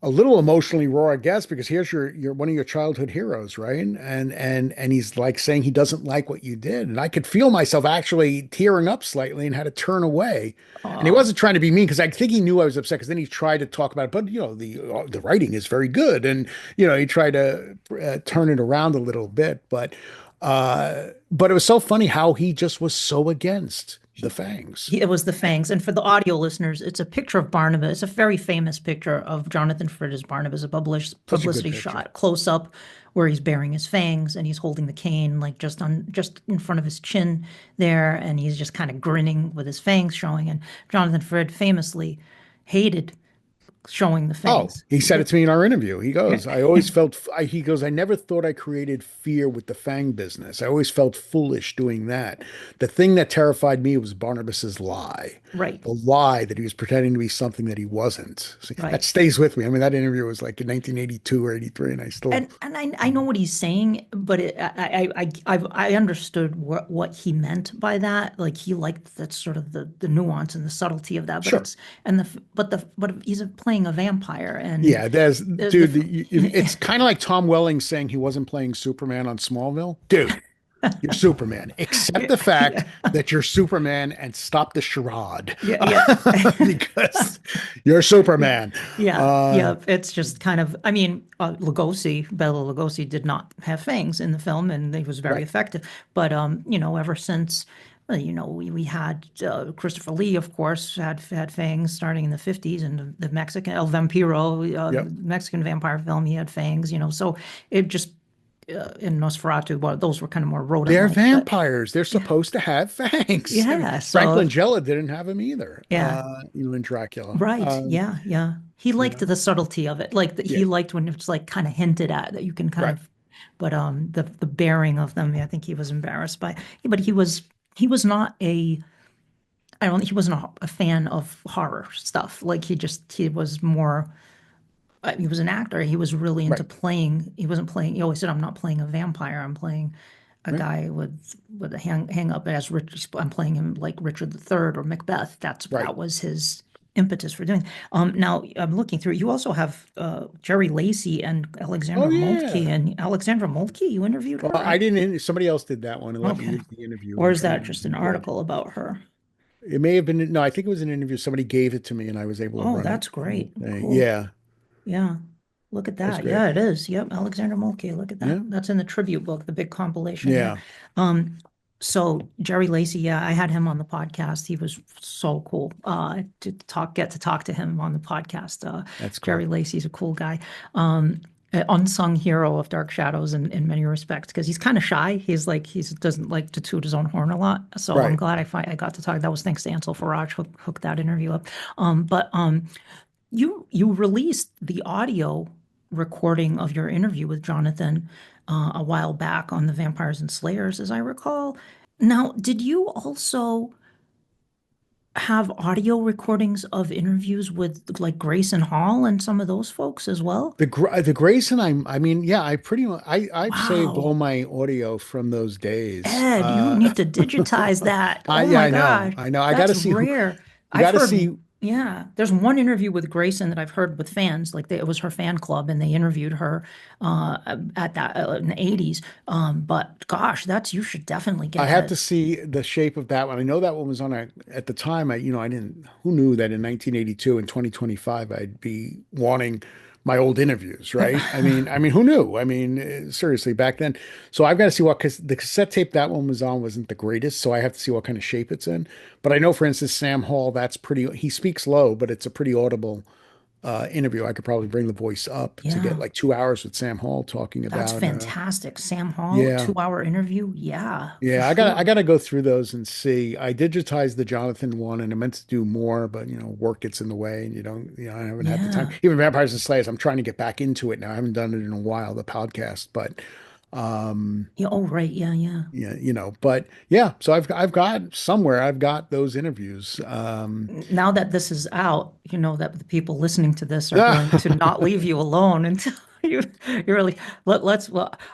a little emotionally raw, I guess, because here's your one of your childhood heroes, right? And he's like saying he doesn't like what you did. And I could feel myself actually tearing up slightly and had to turn away. And he Oh, wasn't trying to be mean because I think he knew I was upset because then he tried to talk about it. But the writing is very good, and he tried to turn it around a little bit. But it was so funny how he just was so against the fangs. It was the fangs. And for the audio listeners, it's a picture of Barnabas. It's a very famous picture of Jonathan Frid as Barnabas, a Such a good publicity picture. shot, close up, where he's bearing his fangs and he's holding the cane like just in front of his chin there, and he's just kind of grinning with his fangs showing. And Jonathan Frid famously hated showing the Oh, fangs. he He said it did. to me in our interview. He Yeah. goes, I always felt, he goes, I never thought I created fear with the fang business. I always felt foolish doing that. The thing that terrified me was Barnabas's lie, Right, the lie that he was pretending to be something that he wasn't. See, that right. stays with me. I mean, that interview was like in 1982 or 83, and I still, And I know what he's saying, but I understood what he meant by that. Like he liked that sort of the nuance and the subtlety of that. But sure. it's and but he's playing a vampire, and Yeah, there's, the dude, it's kind of like Tom Welling saying he wasn't playing Superman on Smallville. Dude, you're Superman. Accept the fact yeah, that you're Superman and stop the charade yeah, yeah. because you're Superman. Yeah, Uh, yeah, it's just kind of, I mean, Bela Lugosi did not have fangs in the film, and he was very right, effective. But ever since, well, we had Christopher Lee, of course, had fangs starting in the 50s, and the Mexican El Vampiro, yep. Mexican vampire film, he had fangs, so it just in Nosferatu, well, those were kind of more They're rodent-like, but vampires. They're supposed to have fangs. I mean, yeah, Frank so Langella didn't have them either, yeah. in Dracula. Right. Yeah. Yeah. He You liked know, the subtlety of it. Like yeah, he liked when it's like kind of hinted at that you can kind right. of, but the bearing of them, I think he was embarrassed by. But he was not a I don't he wasn't a fan of horror stuff. Like he was more he was an actor. He was really into Right, playing. He wasn't playing. He always said, "I'm not playing a vampire. I'm playing a right. guy with a hang up as Rich. I'm playing him like Richard III or Macbeth." Right. That was his impetus for doing. Now I'm looking through. You also have Jerry Lacey and Oh Alexandra Moltke. yeah. And Alexandra Moltke, you interviewed Well, her. I didn't. Somebody else did that one and let me Okay. read the interview, Or which is may that have just an been good. article about her? It may have been, no, I think it was an interview. Somebody gave it to me and I was able to Oh, run it. that's great. Cool. Yeah, Yeah. Look at that was that. great. Yeah, it is. Yep. Alexander Moltke. Look at that. Yeah, That's in the tribute book, the big compilation. Yeah. yeah, Um, so Jerry Lacey, yeah, I had him on the podcast. He was so cool. Get to talk to him on the podcast. that's Jerry cool. Lacey's a cool guy. An unsung hero of Dark Shadows in many respects because he's kind of shy. He doesn't like to toot his own horn a lot. So I'm Right. glad I got to talk. That was thanks to Ansel Faraj hooked that interview up. But you released the audio recording of your interview with Jonathan a while back on the Vampires and Slayers, as I recall. Now, did you also have audio recordings of interviews with like Grayson Hall and some of those folks as well? The Grayson, I mean, yeah, I pretty much, I've saved all Wow. my audio from those days. Ed, you need to digitize that. Oh Yeah, my gosh, I know. I got to that's see who, rare. you I've got to heard, see. yeah, there's one interview with Grayson that I've heard with fans. It was her fan club, and they interviewed her at that in the '80s. But gosh, you should definitely I get have that. to see the shape of that one. I know that one was on at the time. I didn't. Who knew that in 1982 and 2025 I'd be wanting my old interviews, right? Who knew? Seriously, back then. So I've got to see what because the cassette tape that one was on wasn't the greatest. So I have to see what kind of shape it's in. But I know, for instance, Sam Hall. That's pretty. He speaks low, but it's a pretty audible interview. I could probably bring the voice up to get Yeah, like 2 hours with Sam Hall talking that's about. fantastic. Sam Hall, Yeah. 2 hour interview. Yeah, for Yeah, I sure. gotta go through those and see. I digitized the Jonathan one and I meant to do more, but work gets in the way and I haven't had the time. Yeah. Even Vampires and Slayers, I'm trying to get back into it now. I haven't done it in a while, the podcast, but Yeah. Oh, right. Yeah. Yeah. yeah, but yeah, so I've got somewhere I've got those interviews. Now that this is out, you know that the people listening to this are going to not leave you alone until you really well,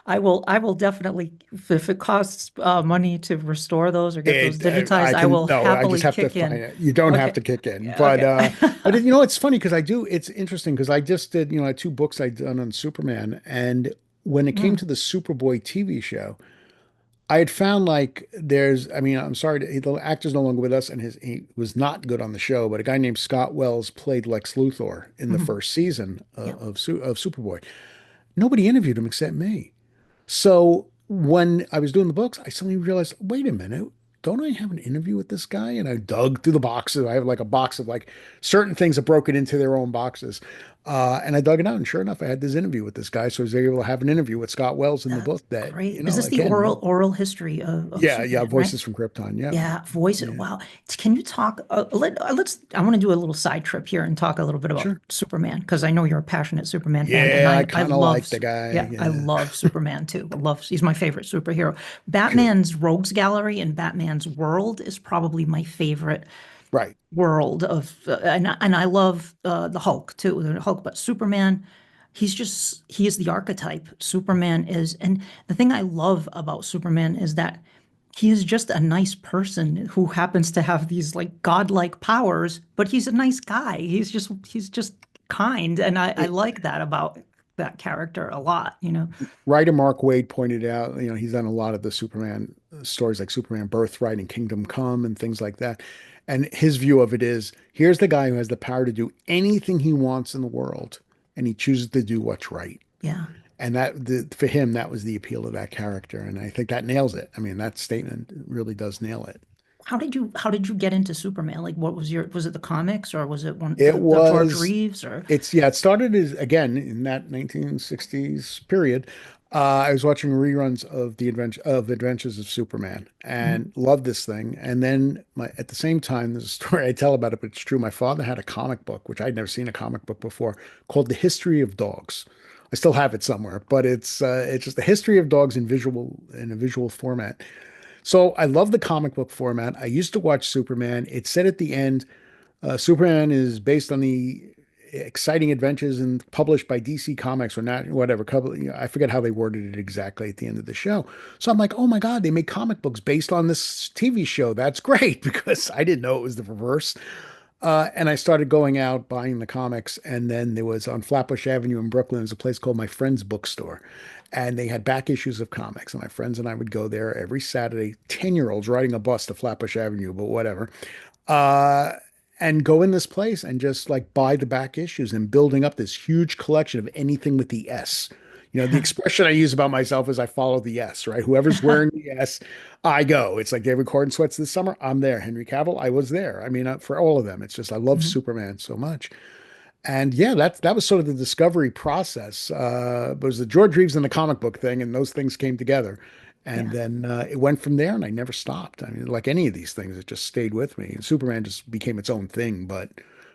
I will definitely, if it costs money to restore those or get those I digitized, I can will no, I happily just have to kick find in. it. You don't have Okay. to kick in, Yeah, okay. but it's funny because it's interesting because I just did I had two books I'd done on Superman, and when it came Mm, to the Superboy TV show, I had found like I'm sorry, the actor's no longer with us, and he was not good on the show, but a guy named Scott Wells played Lex Luthor in the mhm. first season Yeah. of Superboy. Nobody interviewed him except me. So when I was doing the books, I suddenly realized, wait a minute. don't I have an interview with this guy? And I dug through the boxes. I have like a box of like certain things that broke it into their own boxes. And I dug it out, and sure enough, I had this interview with this guy. So I was able to have an interview with Scott Wells in the That's book that, great. Is this the again, oral history of yeah, Superman, right? Voices from Krypton. Yeah. Yeah, voice. Yeah. Wow. Can you talk? Let's. I want to do a little side trip here and talk a little bit about Sure. Superman because I know you're a passionate Superman fan, and Yeah, I I kind of love. like the guy. Yeah, I Yeah. love Superman too. I love. He's my favorite superhero. True. Batman's Rogues Gallery and Batman's World is probably my favorite Right. world of, and I love the Hulk too, the Hulk, but Superman. He is the archetype. Superman is, and the thing I love about Superman is that he is just a nice person who happens to have these like godlike powers, but he's a nice guy. He's just kind, and I It, like that about that character a lot, you know. Writer Mark Waid pointed out, he's done a lot of the Superman stories like Superman Birthright and Kingdom Come and things like that. And his view of it is, here's the guy who has the power to do anything he wants in the world, and he chooses to do what's right. Yeah. And for him, that was the appeal of that character. And I think that nails it. I mean, that statement really does nail it. How did you get into Superman? Like what was was it the comics or was it one It the George was, Reeves or yeah, it started as, again, in that 1960s period. I was watching reruns of Adventures of Superman Mhm. and loved this thing. And then at the same time, there's a story I tell about it, but it's true. My father had a comic book, which I'd never seen a comic book before, called The History of Dogs. I still have it somewhere, but it's just the history of dogs in a visual format. So I love the comic book format. I used to watch Superman. It said at the end, Superman is based on the exciting adventures and published by DC Comics or not, whatever. I forget how they worded it exactly at the end of the show. So I'm like, oh my God, they make comic books based on this TV show. That's great because I didn't know it was the reverse. And I started going out buying the comics. And then there was on Flatbush Avenue in Brooklyn, there's a place called My Friend's Bookstore. And they had back issues of comics. And my friends and I would go there every Saturday, 10-year-olds riding a bus to Flatbush Avenue, but whatever. Uh, and go in this place and just like buy the back issues and building up this huge collection of anything with the S. The expression I use about myself is I follow the S, right? Whoever's wearing the S, I go. It's like David Corden sweats this summer. I'm there. Henry Cavill, I was there. I mean, for all of them, it's just I love Mhm. Superman so much. And yeah, that was sort of the discovery process. It was the George Reeves and the comic book thing, and those things came together. And Yeah. then it went from there, and I never stopped. I mean, like any of these things, it just stayed with me. And Superman just became its own thing, but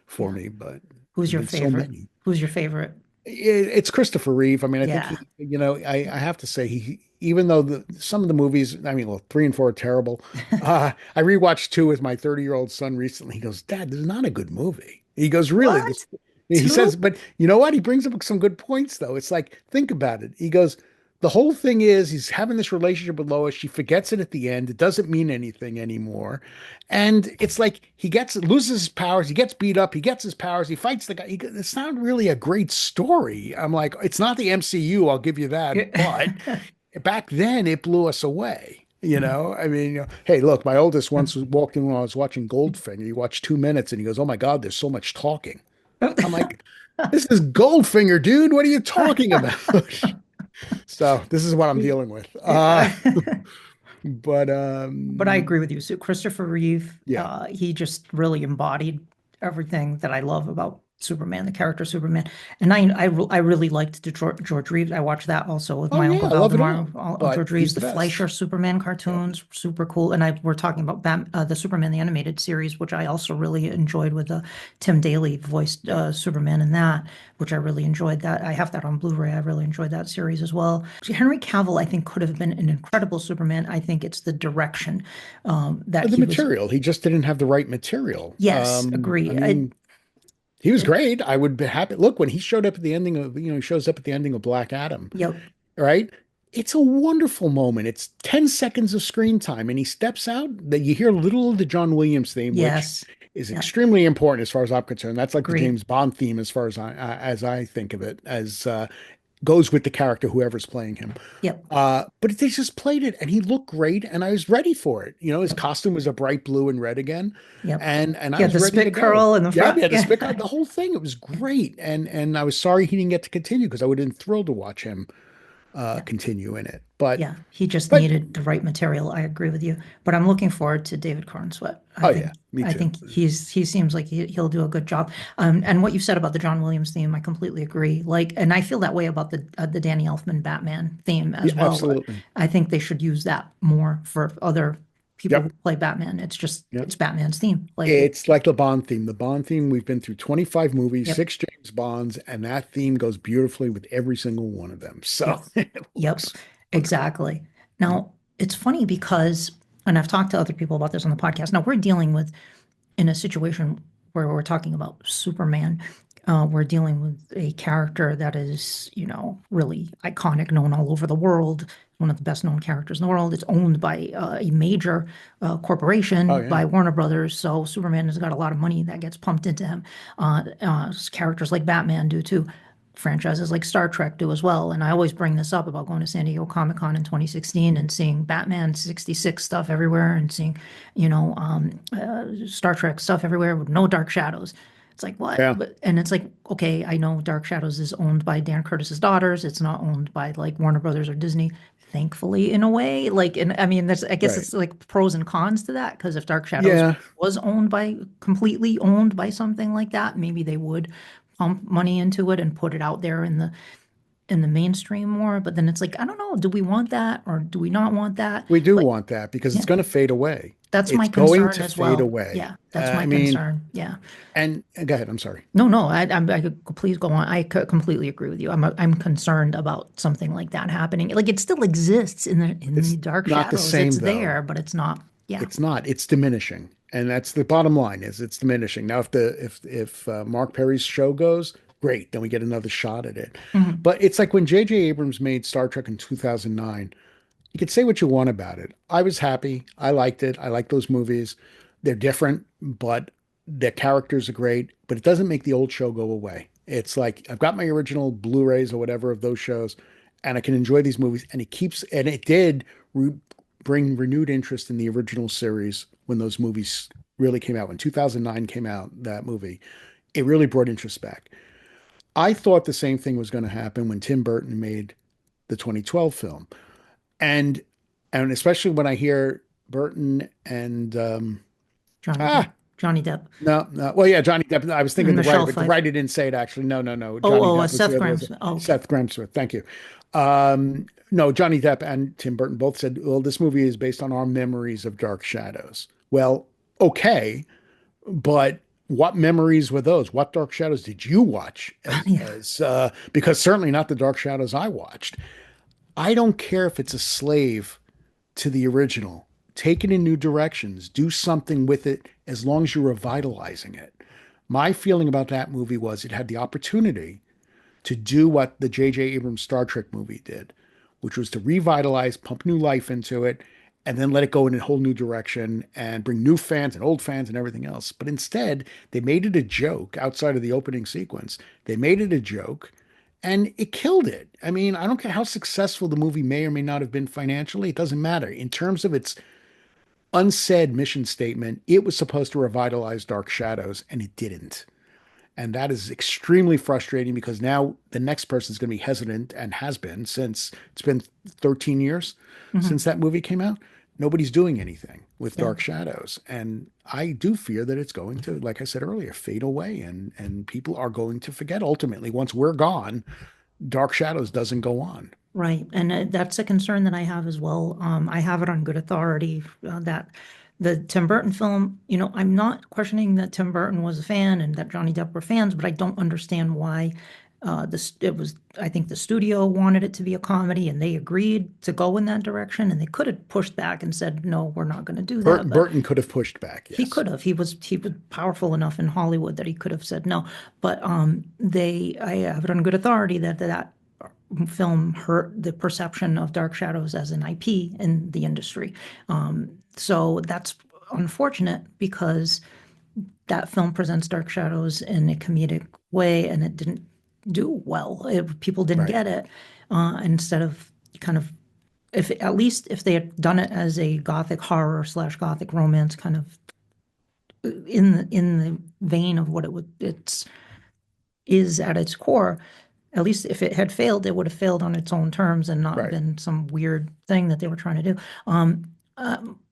for Yeah. me, but Who's there've your been so favorite? many. Who's your favorite? It's Christopher Reeve. I mean, I think Yeah. I have to say even though some of the movies, I mean, well, three and four are terrible. I rewatched two with my 30-year-old son recently. He goes, Dad, this is not a good movie. He goes, really? What? He says, Two? but you know what? He brings up some good points, though. It's like, think about it. He goes, the whole thing is he's having this relationship with Lois. She forgets it at the end. It doesn't mean anything anymore. And it's like loses his powers. He gets beat up. He gets his powers. He fights the guy. It's not really a great story. I'm like, it's not the MCU. I'll give you that. But back then, it blew us away. I mean, hey, look, my oldest once walked in when I was watching Goldfinger. He watched 2 minutes and he goes, "Oh my God, there's so much talking." I'm like, "This is Goldfinger, dude. What are you talking about?" So this is what I'm dealing with. But But I agree with you. So Christopher Reeve, yeah. he just really embodied everything that I love about Superman, the character Superman. And I really liked George Reeves. I watched that also with Oh my yeah, uncle I love it Valdemar. all. But George Reeves, he's the the best. Fleischer Superman Yep. cartoons, super cool. And we're talking about the Superman the animated series, which I also really enjoyed with Tim Daly voiced Superman in that, which I really enjoyed that. I have that on Blu-ray. I really enjoyed that series as well. Henry Cavill, I think, could have been an incredible Superman. I think it's the direction that The he was. material. He just didn't have the right material. Yes, I agree. mean, he was It, great. I would be happy. Look, when he showed up at the ending of, he shows up at the ending of Black Adam, yep. right? It's a wonderful moment. It's 10 seconds of screen time, and he steps out. That you hear little of the John Williams theme, which Yes. is Yeah. extremely important as far as I'm concerned. That's like the Agree. James Bond theme as far as I think of it, as goes with the character, whoever's playing him. Yep. But they just played it, and he looked great, and I was ready for it. His Yep. costume was a bright blue and red again, Yep. and I Yeah, was the ready to spit go. curl in the Yeah, front. yeah, the Yeah. spick, the whole thing. It was great, and I was sorry he didn't get to continue because I would have been thrilled to watch him Yeah. continue in it. But Yeah, he just but needed the right material. I agree with you, but I'm looking forward to David Cornsweet. oh yeah, me I too. think he seems like he'll do a good job. And what you said about the John Williams theme, I completely agree. Like, and I feel that way about the Danny Elfman Batman theme Yeah, as well. absolutely. I think they should use that more for other people who Yep. play Batman. It's just Yep. it's Batman's theme. Like it. It's like the Bond theme. The Bond theme, we've been through 25 movies, Yep. six James Bonds, and that theme goes beautifully with every single one of them. So Yep. it Yep. works wonderful. Exactly. Yep. Now it's funny because, and I've talked to other people about this on the podcast. Now we're dealing with in a situation where we're talking about Superman, we're dealing with a character that is, really iconic, known all over the world, one of the best known characters in the world. It's owned by a major Oh corporation, yeah. by Warner Brothers. So Superman has got a lot of money that gets pumped into him. Characters like Batman do too. Franchises like Star Trek do as well. And I always bring this up about going to San Diego Comic-Con in 2016 and seeing Batman 66 stuff everywhere and seeing, Star Trek stuff everywhere with no Dark Shadows. It's like, what? Yeah. And it's like, okay, I know Dark Shadows is owned by Dan Curtis's daughters. It's not owned by like Warner Brothers or Disney, thankfully, in a way. Like, and I mean, I guess Right. it's like pros and cons to that, because if Dark Shadows Yeah. was completely owned by something like that, maybe they would pump money into it and put it out there in the mainstream more. But then it's like, I don't know, do we want that or do we not want that? We do But want that because it's yeah, going to fade away. that's my It's going concern to as fade well. away. Yeah, that's my I mean, concern. Yeah. and go ahead. I'm sorry. No, no, I could please go on. Completely agree with you. I'm concerned about something like that happening. Like it still exists in the It's Dark not the Shadows. It's same though. there, but it's not. Yeah. It's not. It's diminishing, and that's the bottom line. Is it's diminishing now. If Mark Perry's show goes, great, then we get another shot at it. Mhm. But it's like when J.J. Abrams made Star Trek in 2009. You could say what you want about it. I was happy. I liked it. I like those movies. They're different, but their characters are great. But it doesn't make the old show go away. It's like I've got my original Blu-rays or whatever of those shows, and I can enjoy these movies. And it did re bring renewed interest in the original series when those movies really came out. When 2009 came out, that movie, it really brought interest back. I thought the same thing was going to happen when Tim Burton made the 2012 film. And and especially when I hear Burton and Johnny Depp. ah Johnny Depp. no, no, well, yeah, Johnny Depp. I was thinking And the writer, Michelle but the Pfeiffer. writer didn't say it actually. No, no, no. Oh, Johnny Depp was Seth the other was Grimes. Oh, okay. Seth Grimsworth. Thank you. No, Johnny Depp and Tim Burton both said, well, this movie is based on our memories of Dark Shadows. Well, okay, but what memories were those? What Dark Shadows did you watch Yeah. as because certainly not the Dark Shadows I watched. I don't care if it's a slave to the original. Take it in new directions. Do something with it as long as you're revitalizing it. My feeling about that movie was it had the opportunity to do what the J.J. Abrams Star Trek movie did, which was to revitalize, pump new life into it, and then let it go in a whole new direction and bring new fans and old fans and everything else. But instead, they made it a joke outside of the opening sequence. They made it a joke and it killed it. I mean, I don't care how successful the movie may or may not have been financially, it doesn't matter. In terms of its unsaid mission statement, it was supposed to revitalize Dark Shadows and it didn't. And that is extremely frustrating because now the next person is going to be hesitant and has been since it's been 13 years Hmm. since that movie came out. Nobody's doing anything with Yeah. Dark Shadows. And I do fear that it's going to, like I said earlier, fade away and people are going to forget ultimately. Once we're gone, Dark Shadows doesn't go on. Right. And that's a concern that I have as well. I have it on good authority that the Tim Burton film, I'm not questioning that Tim Burton was a fan and that Johnny Depp were fans, but I don't understand why I think the studio wanted it to be a comedy and they agreed to go in that direction, and they could have pushed back and said, no, we're not going to do that. But Burton could have pushed back, he yes. could have. He was powerful enough in Hollywood that he could have said no. But I have it on good authority that film hurt the perception of Dark Shadows as an IP in the industry. So that's unfortunate because that film presents Dark Shadows in a comedic way, and it didn't do well. People didn't Right. get it. Instead of kind of, if at least if they had done it as a gothic horror slash gothic romance, kind of in the vein of what it is at its core, at least if it had failed, it would have failed on its own terms and not Right. been some weird thing that they were trying to do.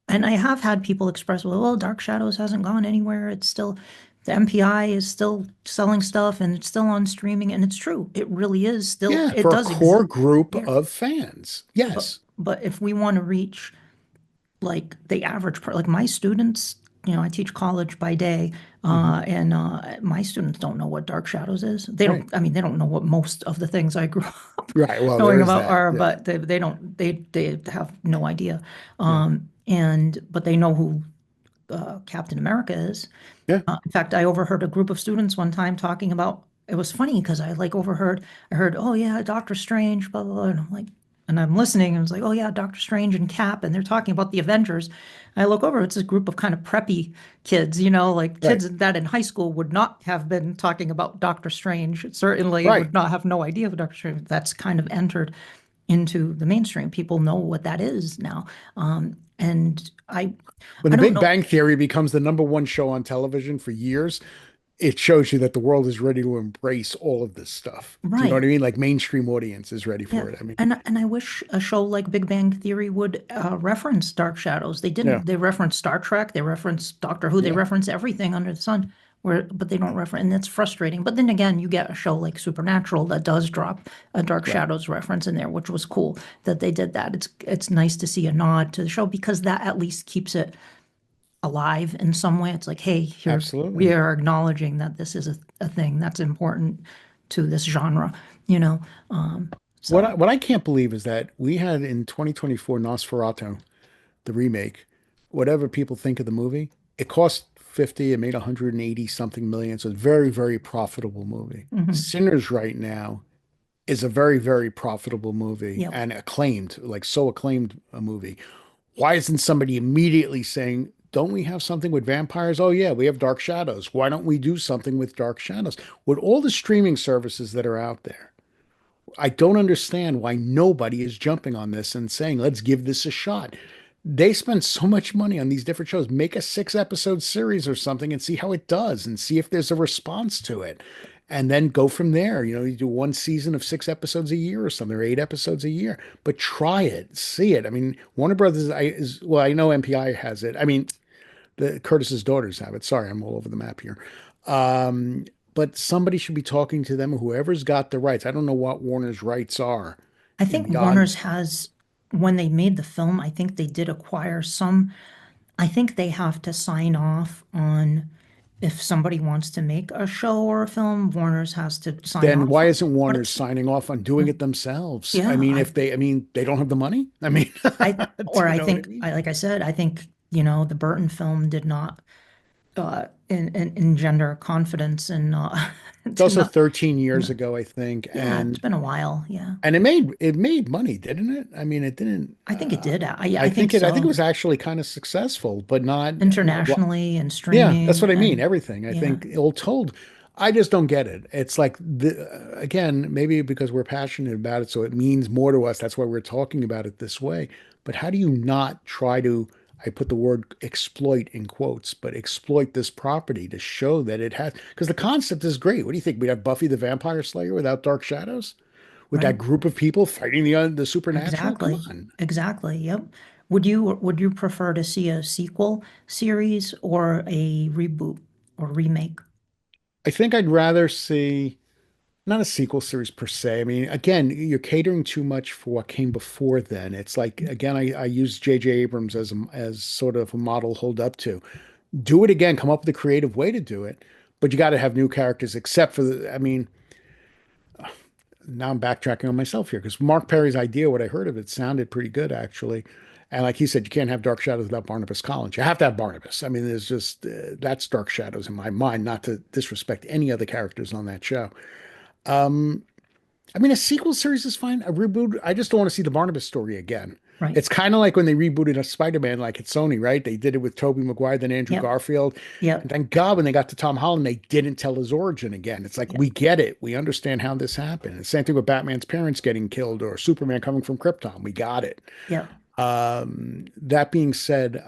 And I have had people express, well, Dark Shadows hasn't gone anywhere. It's still, the MPI is still selling stuff and it's still on streaming. And it's true. It really is still, Yeah, it for a does exist. core group Yeah. of fans. But, Yes. but if we want to reach like the average like my students, I teach college by day, Hmm. and my students don't know what Dark Shadows is. They Right. don't, I mean, they don't know what most of the things I grew up Right. Well, there knowing is about that. are, Yeah. but they don't, they have no idea. Yeah. But they know who Captain America is. Yeah. In fact, I overheard a group of students one time talking about, it was funny because I like I heard, oh yeah, Doctor Strange, blah, blah, blah. And I'm like, and I'm listening and it's like, oh yeah, Doctor Strange and Cap, and they're talking about the Avengers. And I look over, it's a group of kind of preppy kids, like Right. kids that in high school would not have been talking about Doctor Strange, certainly Right. would not have no idea of Doctor Strange. That's kind of entered into the mainstream. People know what that is now. And When I The don't Big know. Bang Theory becomes the number one show on television for years, it shows you that the world is ready to embrace all of this stuff. Do you know what Right. I mean? Like mainstream audience is ready Yeah. for it. I mean, And I wish a show like Big Bang Theory would reference Dark Shadows. They yeah, didn't. They reference Star Trek, they reference Doctor Who, they yeah, reference everything under the sun, but they don't reference, and it's frustrating. But then again, you get a show like Supernatural that does drop a Dark right. Shadows reference in there, which was cool that they did that. It's nice to see a nod to the show because that at least keeps it alive in some way. It's like, hey, we Absolutely. are acknowledging that this is a thing that's important to this genre, you know. What So. I can't believe is that we had in 2024 Nosferatu, the remake. Whatever people think of the movie, it cost 50, it made 180 something million. So it's a very, very profitable movie. Mhm. Sinners right now is a very, very profitable movie Yep. and acclaimed, like so acclaimed a movie. Why isn't somebody immediately saying, don't we have something with vampires? Oh, yeah, we have Dark Shadows. Why don't we do something with Dark Shadows? With all the streaming services that are out there, I don't understand why nobody is jumping on this and saying, let's give this a shot. They spend so much money on these different shows. Make a 6 episode series or something and see how it does and see if there's a response to it. And then go from there. You do one season of 6 episodes a year or something, or 8 episodes a year. But try it, see it. I mean, Warner Brothers, well, I know MPI has it. I mean, the Curtis's daughters have it. Sorry, I'm all over the map here. Um, but somebody should be talking to them, whoever's got the rights. I don't know what Warner's rights are I in think the odd. Warner's has, when they made the film, I think they did acquire some. I think they have to sign off on if somebody wants to make a show or a film, Warner's has to sign Then off why on. isn't But Warner it's, signing off on doing it themselves? I yeah, mean, I mean, they don't have the money. I mean, do you I know what I think, mean? like I said, I think, the Burton film did not engender confidence and It's did also not, 13 did years not, ago, I think, yeah, it's been a while. Yeah. and it made money, didn't it? I mean, it didn't. I think it did. I think I think it so. was actually kind of successful, but not. Well, Internationally and yeah, that's streaming what I mean. and Everything. I yeah. think all told, I just don't get it. It's like again, maybe because we're passionate about it, so it means more to us. That's why we're talking about it this way. But how do you not try to? I put the word exploit in quotes, but exploit this property to show that it has, because the concept is great. What do you think? We'd have Buffy the Vampire Slayer without Dark Shadows? With Right. that group of people fighting the supernatural? Come Exactly. on. Exactly. Yep. Would you prefer to see a sequel series or a reboot or remake? I think I'd rather see not a sequel series per se. I mean, again, you're catering too much for what came before then. It's like, again, I use J.J. Abrams as sort of a model hold up to. Do it again, come up with a creative way to do it, but you got to have new characters, except for I mean, now I'm backtracking on myself here because Mark Perry's idea, what I heard of it, sounded pretty good actually. And like he said, you can't have Dark Shadows without Barnabas Collins. You have to have Barnabas. I mean, there's just that's Dark Shadows in my mind, not to disrespect any other characters on that show. I mean, a sequel series is fine. A reboot, I just don't want to see the Barnabas story again. Right. It's kind of like when they rebooted a Spider-Man, like at Sony, right? They did it with Tobey Maguire, then Andrew Yep. Garfield. And Yep. thank God when they got to Tom Holland, they didn't tell his origin again. It's like, Yep. we get it. We understand how this happened. The same thing with Batman's parents getting killed or Superman coming from Krypton. We got it. Yep. That being said,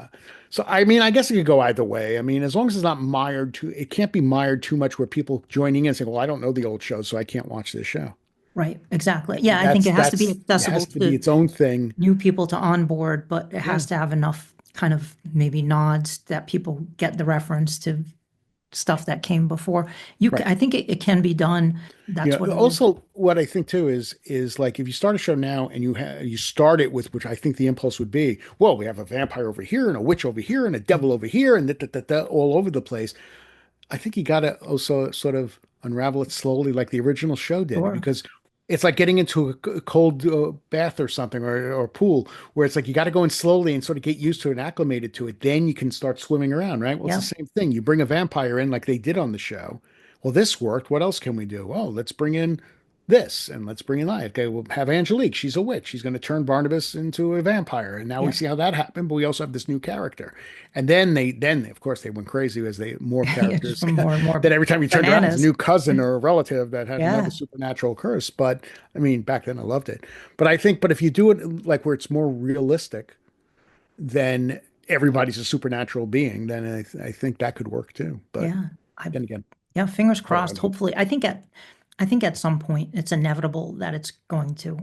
so I mean, I guess it could go either way. I mean, as long as it's not mired too, it can't be mired too much where people joining in and saying, well, I don't know the old show, so I can't watch this show. Right, exactly. Yeah, I think That's it has to be that's it accessible has to be to its own thing. new people to onboard, but it Yeah, has to have enough kind of maybe nods that people get the reference to stuff that came before. right. I think it can be done. That's what it is. Also, what I think too is like if you start a show now and you start it with, which I think the impulse would be, well, we have a vampire over here and a witch over here and a devil over here and all over the place. I think you got to also sort of unravel it slowly, like the original show did, Sure. because it's like getting into a cold bath or something or pool, where it's like you got to go in slowly and sort of get used to it and acclimated to it. Then you can start swimming around, right? Well, it's the Yeah. same thing. You bring a vampire in like they did on the show. Well, this worked. What else can we do? Oh, let's bring in this and let's bring in that. Okay, we'll have Angelique. She's a witch. She's going to turn Barnabas into a vampire. And now we Yeah. see how that happened, but we also have this new character. And then of course they went crazy as they more Yeah. Just characters. more and more That every time you turned around, it's a bananas. new cousin or a relative that had another Yeah. supernatural curse. But I mean, back then I loved it. But if you do it like where it's more realistic, then everybody's a supernatural being. Then I think that could work too. But Yeah. I then again, Yeah, fingers sorry, crossed. Hopefully, I think at some point it's inevitable that it's going to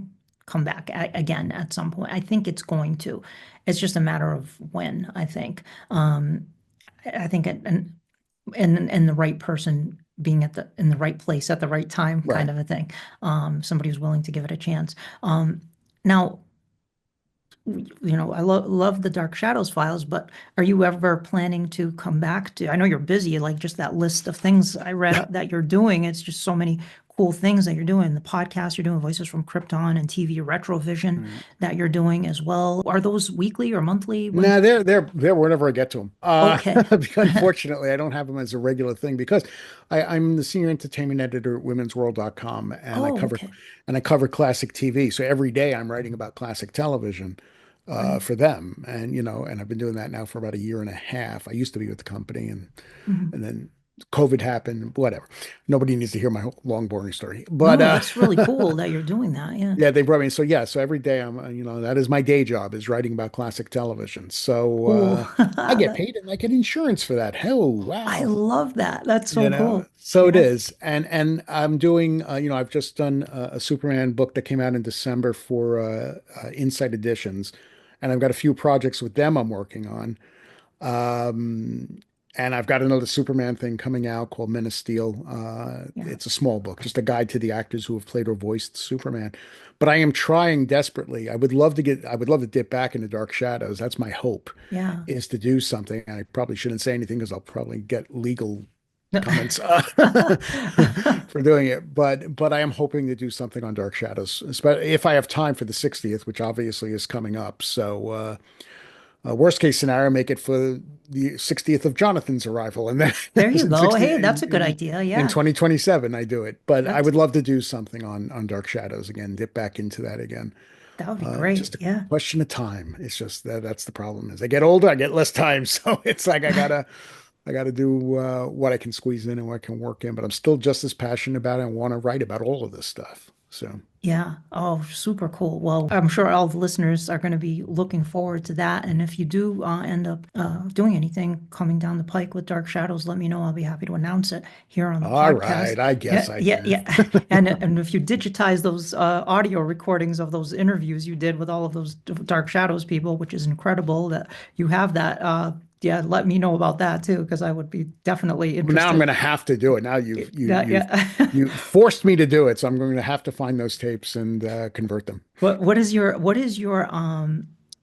come back again at some point. I think it's going to. It's just a matter of when, I think. I think and the right person being in the right place at the right time, right. kind of a thing. Somebody who's willing to give it a chance. Now, I love the Dark Shadows files, but are you ever planning to come back to? I know you're busy, like just that list of things I read that you're doing. It's just so many cool things that you're doing. The podcast you're doing, Voices from Krypton, and TV Retrovision Right. that you're doing as well. Are those weekly or monthly? When? Nah, they're whenever I get to them. Okay. Unfortunately, I don't have them as a regular thing because I'm the senior entertainment editor at womensworld.com Oh, okay. and I cover classic TV. So every day I'm writing about classic television Right. for them. And and I've been doing that now for about a year and a half. I used to be with the company Mhm. and then COVID happened, whatever. Nobody needs to hear my whole long boring story. But No, that's really cool that you're doing that. Yeah. yeah, they brought me. So yeah, so every day I'm, that is my day job is writing about classic television. So Cool. I get That, paid and I get insurance for that. Hell, I wow. love that. That's so cool. So it Yeah. is. And I'm doing, I've just done a Superman book that came out in December for Insight Editions, and I've got a few projects with them I'm working on. Um, and I've got another Superman thing coming out called Men of Steel. Yeah. It's a small book, just a guide to the actors who have played or voiced Superman. But I am trying desperately. I would love to dip back into Dark Shadows. That's my hope, Yeah. is to do something. And I probably shouldn't say anything because I'll probably get legal comments for doing it. But I am hoping to do something on Dark Shadows, especially if I have time for the 60th, which obviously is coming up. So worst case scenario, make it for the 60th of Jonathan's arrival, and then There you in go. 60 Hey, that's a good idea. in Yeah. 2027 I do it. But I That's would love to do something on Dark Shadows again, dip back into that again. that would be Just great. a Yeah. question of time. It's just that's the problem. As I get older, I get less time, so it's like I gotta do what I can squeeze in and what I can work in. But I'm still just as passionate about it and want to write about all of this stuff. So. Yeah. Oh, super cool. Well, I'm sure all the listeners are going to be looking forward to that. And if you do end up doing anything coming down the pike with Dark Shadows, let me know. I'll be happy to announce it here on the All podcast. right, I guess Yeah, I yeah, can. yeah. And if you digitize those audio recordings of those interviews you did with all of those Dark Shadows people, which is incredible that you have that. Yeah, let me know about that too, because I would be definitely Well, now I'm interested. going to have to do it. Now Yeah, yeah. you forced me to do it, so I'm going to have to find those tapes and convert them. What is your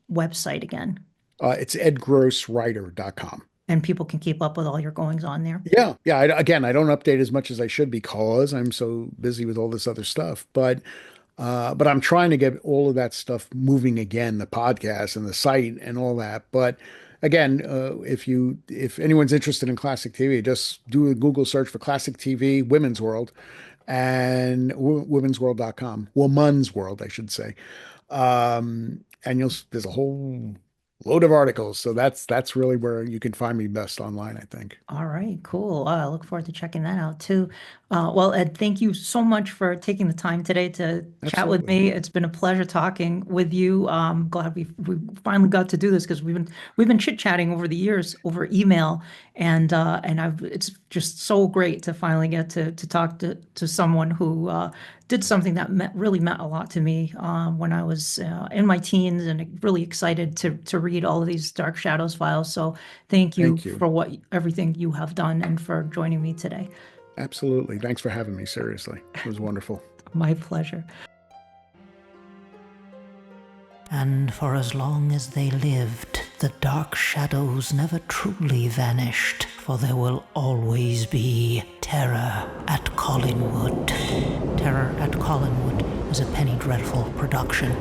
website again? It's edgrosswriter.com. And people can keep up with all your goings on there. Yeah, yeah. Again, I don't update as much as I should because I'm so busy with all this other stuff. But I'm trying to get all of that stuff moving again, the podcast and the site and all that. But again, if anyone's interested in classic TV, just do a Google search for classic TV, Women's World, and womensworld.com. Woman's World, I should say. And there's a whole load of articles. So that's really where you can find me best online, I think. All right, cool. I look forward to checking that out too. Well, Ed, thank you so much for taking the time today to chat with Absolutely. me. It's been a pleasure talking with you. Glad we finally got to do this because we've been chit-chatting over the years over email, and I've it's just so great to finally get to talk to someone who did something that really meant a lot to me when I was in my teens, and really excited to read all of these Dark Shadows files. So thank you Thank you. for everything you have done and for joining me today. Absolutely. Thanks for having me. Seriously. It was wonderful. My pleasure. And for as long as they lived, the Dark Shadows never truly vanished, for there will always be terror at Collinwood. Terror at Collinwood is a Penny Dreadful production.